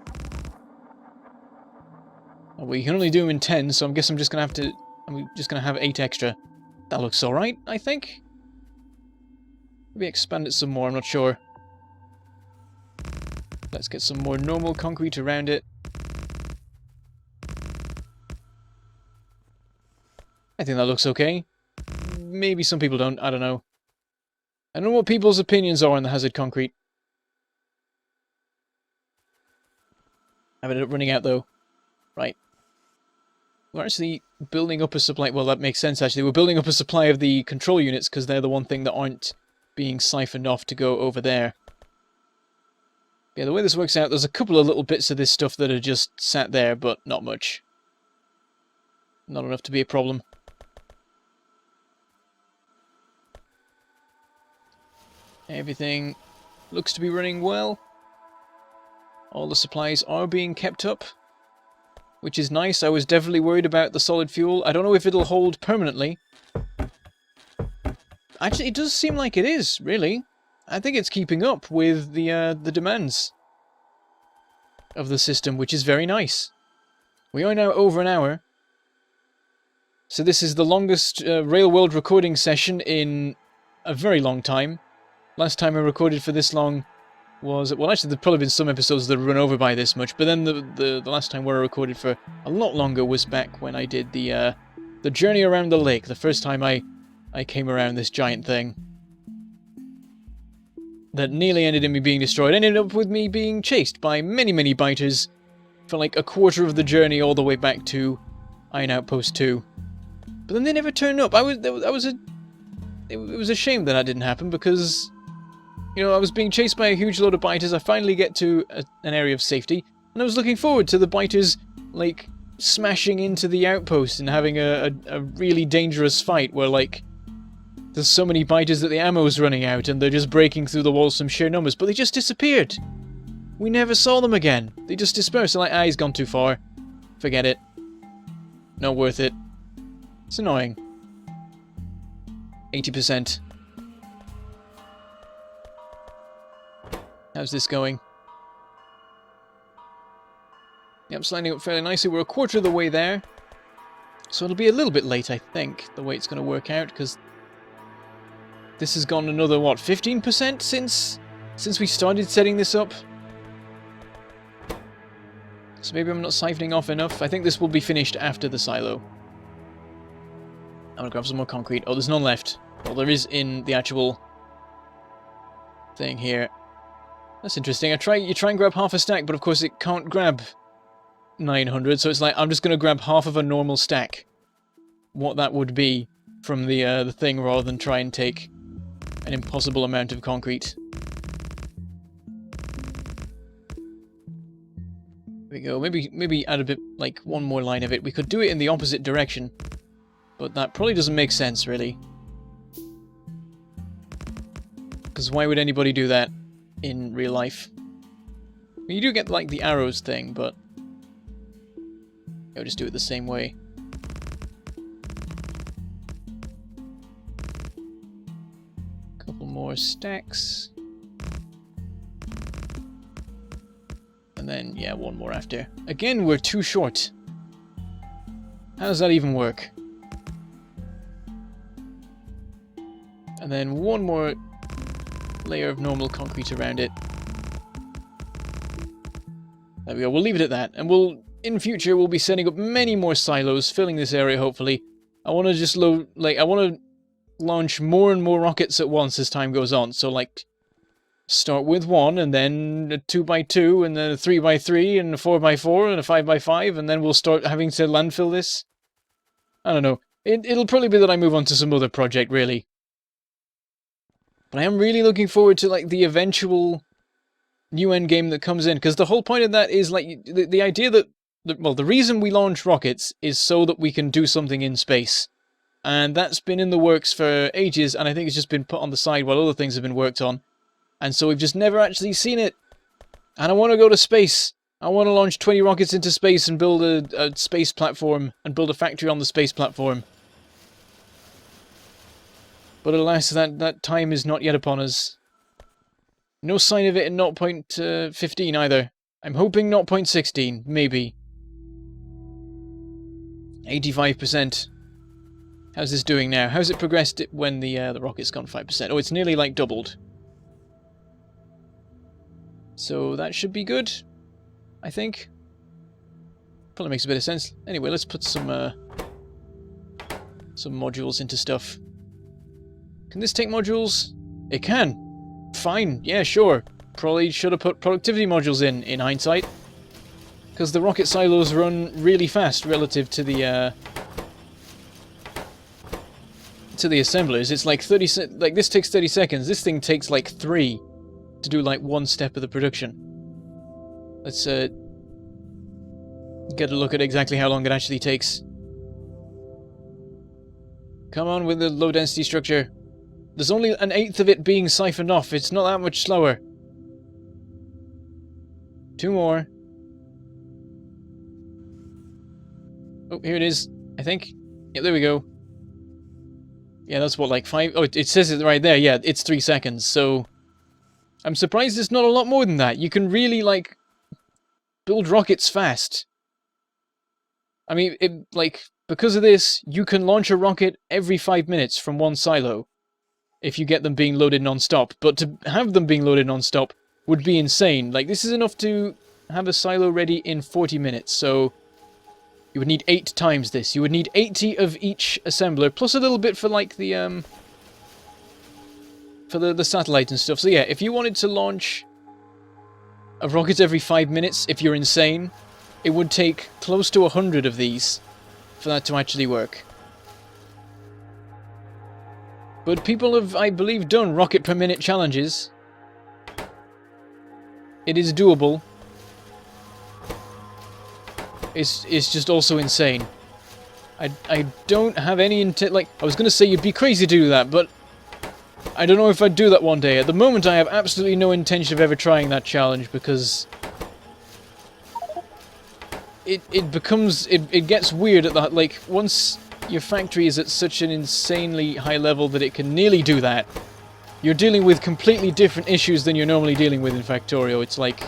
Oh, well, you can only do them in 10, so I guess I'm just going to have 8 extra. That looks alright, I think. Maybe expand it some more, I'm not sure. Let's get some more normal concrete around it. I think that looks okay. Maybe some people don't, I don't know. I don't know what people's opinions are on the hazard concrete. I've ended up running out though. Right. We're actually building up a supply... Well, that makes sense actually. We're building up a supply of the control units because they're the one thing that aren't being siphoned off to go over there. Yeah, the way this works out, there's a couple of little bits of this stuff that are just sat there, but not much. Not enough to be a problem. Everything looks to be running well. All the supplies are being kept up, which is nice. I was definitely worried about the solid fuel. I don't know if it'll hold permanently. Actually, it does seem like it is, really. I think it's keeping up with the demands of the system, which is very nice. We are now over an hour. So this is the longest Railworld recording session in a very long time. Last time I recorded for this long was... Well, actually, there's probably been some episodes that run over by this much, but then the last time where I recorded for a lot longer was back when I did the journey around the lake, the first time I came around this giant thing. That nearly ended in me being destroyed. Ended up with me being chased by many, many biters for like a quarter of the journey all the way back to Iron Outpost 2. But then they never turned up. It was a shame that didn't happen because... You know, I was being chased by a huge load of biters. I finally get to an area of safety, and I was looking forward to the biters, like, smashing into the outpost and having a really dangerous fight where, like, there's so many biters that the ammo's running out and they're just breaking through the walls from sheer numbers, but they just disappeared. We never saw them again. They just dispersed. They're like, he's gone too far. Forget it. Not worth it. It's annoying. 80%. How's this going? Yep, sliding up fairly nicely. We're a quarter of the way there. So it'll be a little bit late, I think, the way it's going to work out, because this has gone another, what, 15% since we started setting this up? So maybe I'm not siphoning off enough. I think this will be finished after the silo. I'm gonna grab some more concrete. Oh, there's none left. Well, there is in the actual thing here. That's interesting. You try and grab half a stack, but of course it can't grab 900, so it's like, I'm just gonna grab half of a normal stack. What that would be from the thing, rather than try and take an impossible amount of concrete. There we go. Maybe add a bit, like, one more line of it. We could do it in the opposite direction, but that probably doesn't make sense, really. Because why would anybody do that in real life? I mean, you do get, like, the arrows thing, but I'll just do it the same way. Couple more stacks. And then, yeah, one more after. Again, we're too short. How does that even work? And then one more layer of normal concrete around it. There we go, we'll leave it at that. And in future, we'll be setting up many more silos, filling this area, hopefully. I want to just I want to launch more and more rockets at once as time goes on. So, like, start with one, and then a 2x2, and then a 3x3, and a 4x4, and a 5x5, and then we'll start having to landfill this. I don't know. It'll probably be that I move on to some other project, really. But I am really looking forward to, like, the eventual new endgame that comes in, because the whole point of that is, like, the idea that, well, the reason we launch rockets is so that we can do something in space. And that's been in the works for ages, and I think it's just been put on the side while other things have been worked on. And so we've just never actually seen it. And I want to go to space. I want to launch 20 rockets into space and build a space platform, and build a factory on the space platform. But alas, that time is not yet upon us. No sign of it in 0.15 either. I'm hoping 0.16, maybe. 85%. How's this doing now? How's it progressed when the rocket's gone 5%? Oh, it's nearly, like, doubled. So that should be good, I think. Probably makes a bit of sense. Anyway, let's put some modules into stuff. Can this take modules? It can. Fine. Yeah, sure. Probably should have put productivity modules in hindsight. Because the rocket silos run really fast relative to the assemblers. It's like 30 like, this takes 30 seconds. This thing takes like 3 to do like one step of the production. Let's get a look at exactly how long it actually takes. Come on with the low density structure. There's only 1/8 of it being siphoned off. It's not that much slower. 2 more. Oh, here it is, I think. Yeah, there we go. Yeah, that's what, like 5... Oh, it says it right there. Yeah, it's 3 seconds, so... I'm surprised it's not a lot more than that. You can really, like, build rockets fast. I mean, because of this, you can launch a rocket every 5 minutes from one silo. If you get them being loaded non-stop. But to have them being loaded non-stop would be insane. Like, this is enough to have a silo ready in 40 minutes, so... You would need 8 times this. You would need 80 of each assembler, plus a little bit for, like, the, for the satellite and stuff. So yeah, if you wanted to launch a rocket every 5 minutes, if you're insane, it would take close to 100 of these for that to actually work. But people have, I believe, done rocket per minute challenges. It is doable. It's just also insane. I don't have any intent... Like, I was going to say you'd be crazy to do that, but I don't know if I'd do that one day. At the moment, I have absolutely no intention of ever trying that challenge, because it becomes... It gets weird at that. Like, once your factory is at such an insanely high level that it can nearly do that, you're dealing with completely different issues than you're normally dealing with in Factorio. It's like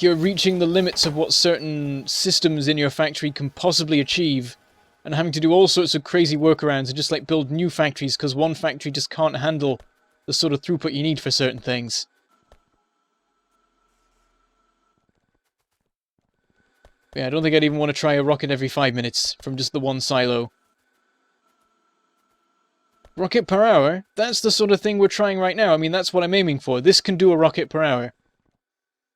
you're reaching the limits of what certain systems in your factory can possibly achieve, and having to do all sorts of crazy workarounds and just, like, build new factories because one factory just can't handle the sort of throughput you need for certain things. Yeah, I don't think I'd even want to try a rocket every 5 minutes from just the one silo. Rocket per hour? That's the sort of thing we're trying right now. I mean, that's what I'm aiming for. This can do a rocket per hour.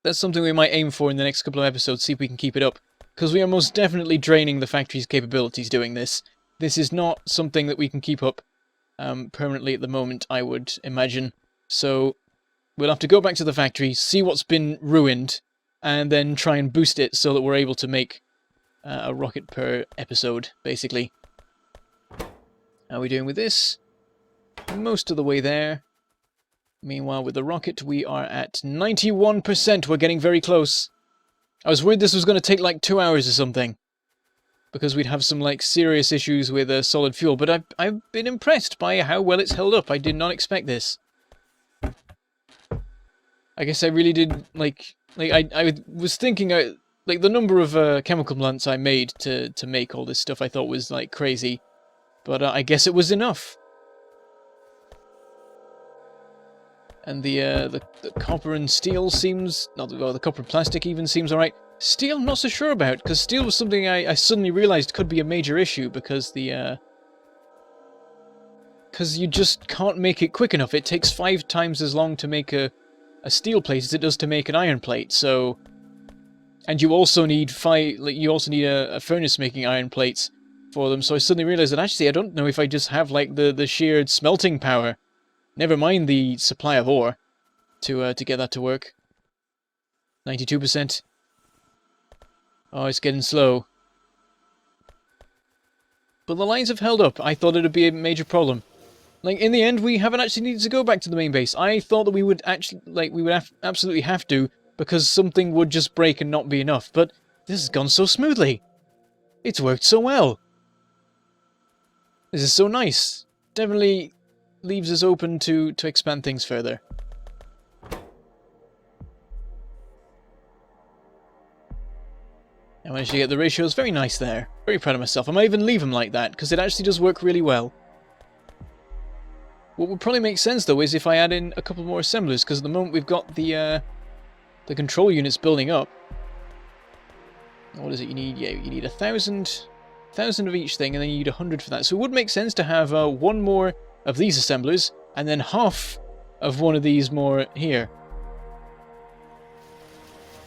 That's something we might aim for in the next couple of episodes, see if we can keep it up. Because we are most definitely draining the factory's capabilities doing this. This is not something that we can keep up permanently at the moment, I would imagine. So we'll have to go back to the factory, see what's been ruined, and then try and boost it so that we're able to make a rocket per episode, basically. How are we doing with this? Most of the way there. Meanwhile, with the rocket, we are at 91%. We're getting very close. I was worried this was going to take like 2 hours or something, because we'd have some like serious issues with solid fuel, but I've been impressed by how well it's held up. I did not expect this. I guess I really did, I was thinking, like, the number of chemical plants I made to make all this stuff I thought was, like, crazy. But I guess it was enough. And the copper and steel seems, the copper and plastic even seems alright. Steel, I'm not so sure about, because steel was something I suddenly realised could be a major issue, because because you just can't make it quick enough. It takes 5 times as long to make a steel plate as it does to make an iron plate, so... And you also need a furnace making iron plates for them, so I suddenly realised that actually I don't know if I just have like the sheer smelting power, never mind the supply of ore, to get that to work. 92%. Oh, it's getting slow. But the lines have held up. I thought it would be a major problem. Like, in the end, we haven't actually needed to go back to the main base. I thought that we would actually, absolutely have to, because something would just break and not be enough. But this has gone so smoothly. It's worked so well. This is so nice. Definitely leaves us open to expand things further. I managed to get the ratios very nice there. Very proud of myself. I might even leave them like that, because it actually does work really well. What would probably make sense, though, is if I add in a couple more assemblers, because at the moment we've got the control units building up. What is it you need? Yeah, you need 1,000 of each thing, and then you need 100 for that. So it would make sense to have one more of these assemblers, and then half of one of these more here.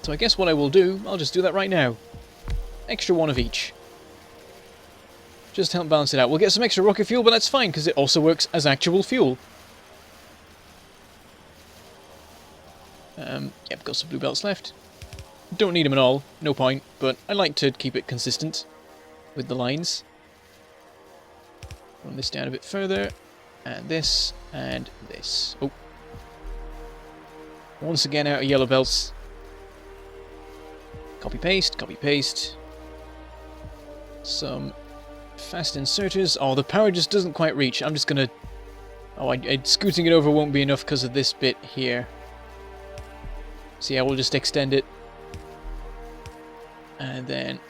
So I guess what I will do, I'll just do that right now. Extra one of each. Just to help balance it out. We'll get some extra rocket fuel, but that's fine, because it also works as actual fuel. Yep, got some blue belts left. Don't need them at all, no point, but I like to keep it consistent with the lines. Run this down a bit further, and this, and this. Oh. Once again out of yellow belts. Copy paste, copy paste. Some fast inserters. Oh, the power just doesn't quite reach. I'm just gonna... Oh, scooting it over won't be enough because of this bit here. So yeah, we'll just extend it. And then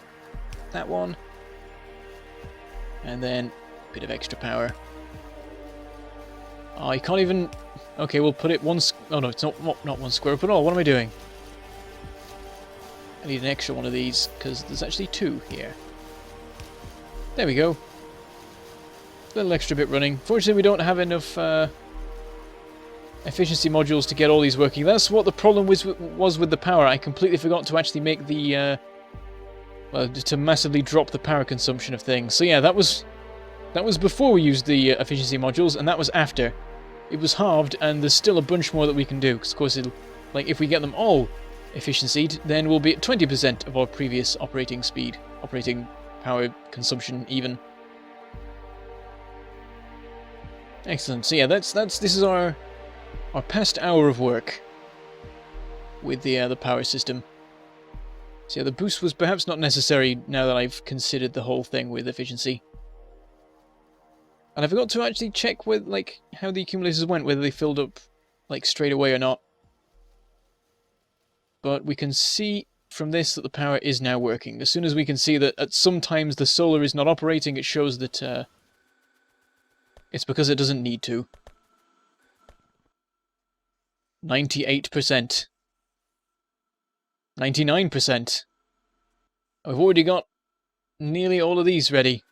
that one. And then a bit of extra power. Oh, I can't even... Okay, we'll put it one... Oh no, it's not one square up at all. What am I doing? I need an extra one of these, because there's actually 2 here. There we go. A little extra bit running. Fortunately, we don't have enough efficiency modules to get all these working. That's what the problem was with the power. I completely forgot to actually make the... well, to massively drop the power consumption of things. So yeah, that was before we used the efficiency modules, and that was after. It was halved, and there's still a bunch more that we can do. Because of course, if we get them all efficiencyed, then we'll be at 20% of our previous operating speed, operating power consumption even. Excellent. So yeah, this is our past hour of work with the power system. So yeah, the boost was perhaps not necessary now that I've considered the whole thing with efficiency. And I forgot to actually check with how the accumulators went, whether they filled up straight away or not. But we can see from this that the power is now working. As soon as we can see that at some times the solar is not operating, it shows that it's because it doesn't need to. 98%. 99%. I've already got nearly all of these ready.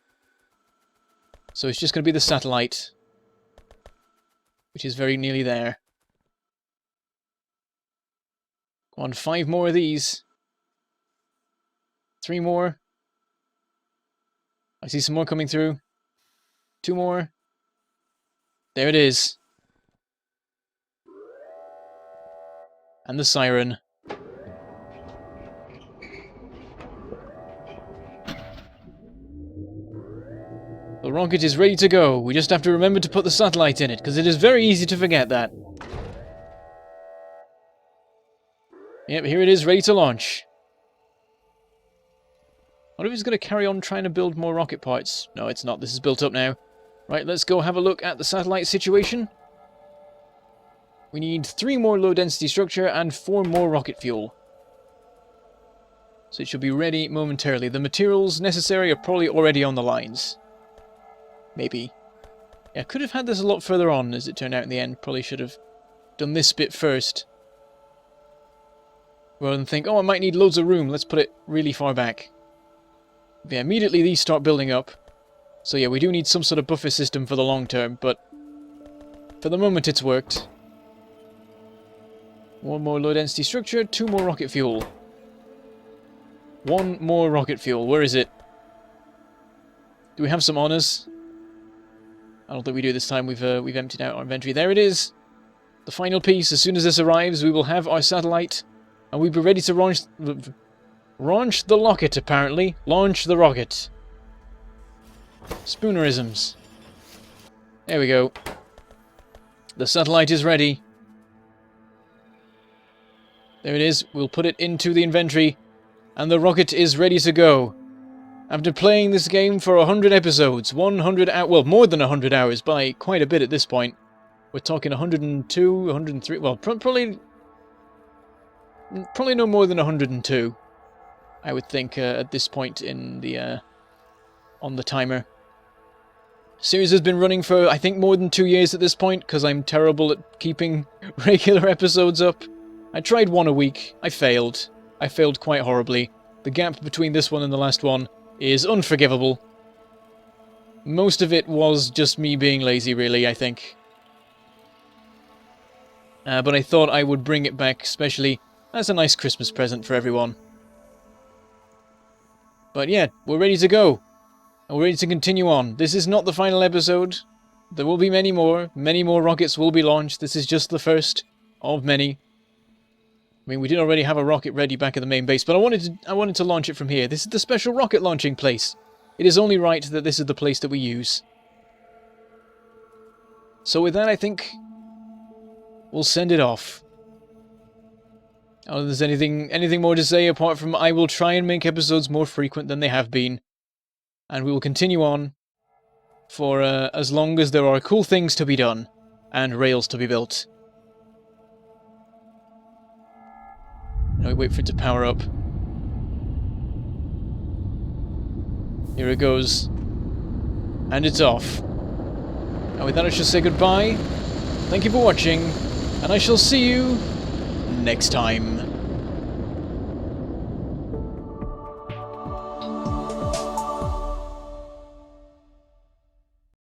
So it's just going to be the satellite, which is very nearly there. Come on, 5 more of these. 3 more. I see some more coming through. 2 more. There it is. And the siren. The rocket is ready to go. We just have to remember to put the satellite in it, because it is very easy to forget that. Yep, here it is, ready to launch. I wonder if it's going to carry on trying to build more rocket parts. No, it's not. This is built up now. Right, let's go have a look at the satellite situation. We need 3 more low-density structure and 4 more rocket fuel. So it should be ready momentarily. The materials necessary are probably already on the lines. Maybe. Yeah, I could have had this a lot further on, as it turned out in the end. Probably should have done this bit first. Rather than think, oh, I might need loads of room. Let's put it really far back. Yeah, immediately these start building up. So yeah, we do need some sort of buffer system for the long term, but for the moment it's worked. 1 more low-density structure, 2 more rocket fuel. 1 more rocket fuel. Where is it? Do we have some on us? I don't think we do this time. We've emptied out our inventory. There it is. The final piece. As soon as this arrives, we will have our satellite, and we'll be ready to launch the rocket, apparently. Launch the rocket. Spoonerisms. There we go. The satellite is ready. There it is. We'll put it into the inventory, and the rocket is ready to go. After playing this game for 100 episodes, 100 hours, well, more than 100 hours by quite a bit at this point. We're talking 102, 103, well, probably no more than 102, I would think, at this point in the, on the timer. Series has been running for, I think, more than 2 years at this point, because I'm terrible at keeping regular episodes up. I tried 1 a week. I failed. I failed quite horribly. The gap between this one and the last one is unforgivable. Most of it was just me being lazy, really, I think. But I thought I would bring it back, especially as a nice Christmas present for everyone. But yeah, we're ready to go. And we're ready to continue on. This is not the final episode. There will be many more. Many more rockets will be launched. This is just the first of many. I mean, we did already have a rocket ready back at the main base, but I wanted to launch it from here. This is the special rocket launching place. It is only right that this is the place that we use. So with that, I think we'll send it off. I don't know if there's anything more to say apart from I will try and make episodes more frequent than they have been. And we will continue on for as long as there are cool things to be done and rails to be built. Now we wait for it to power up. Here it goes. And it's off. And with that I shall say goodbye. Thank you for watching. And I shall see you next time.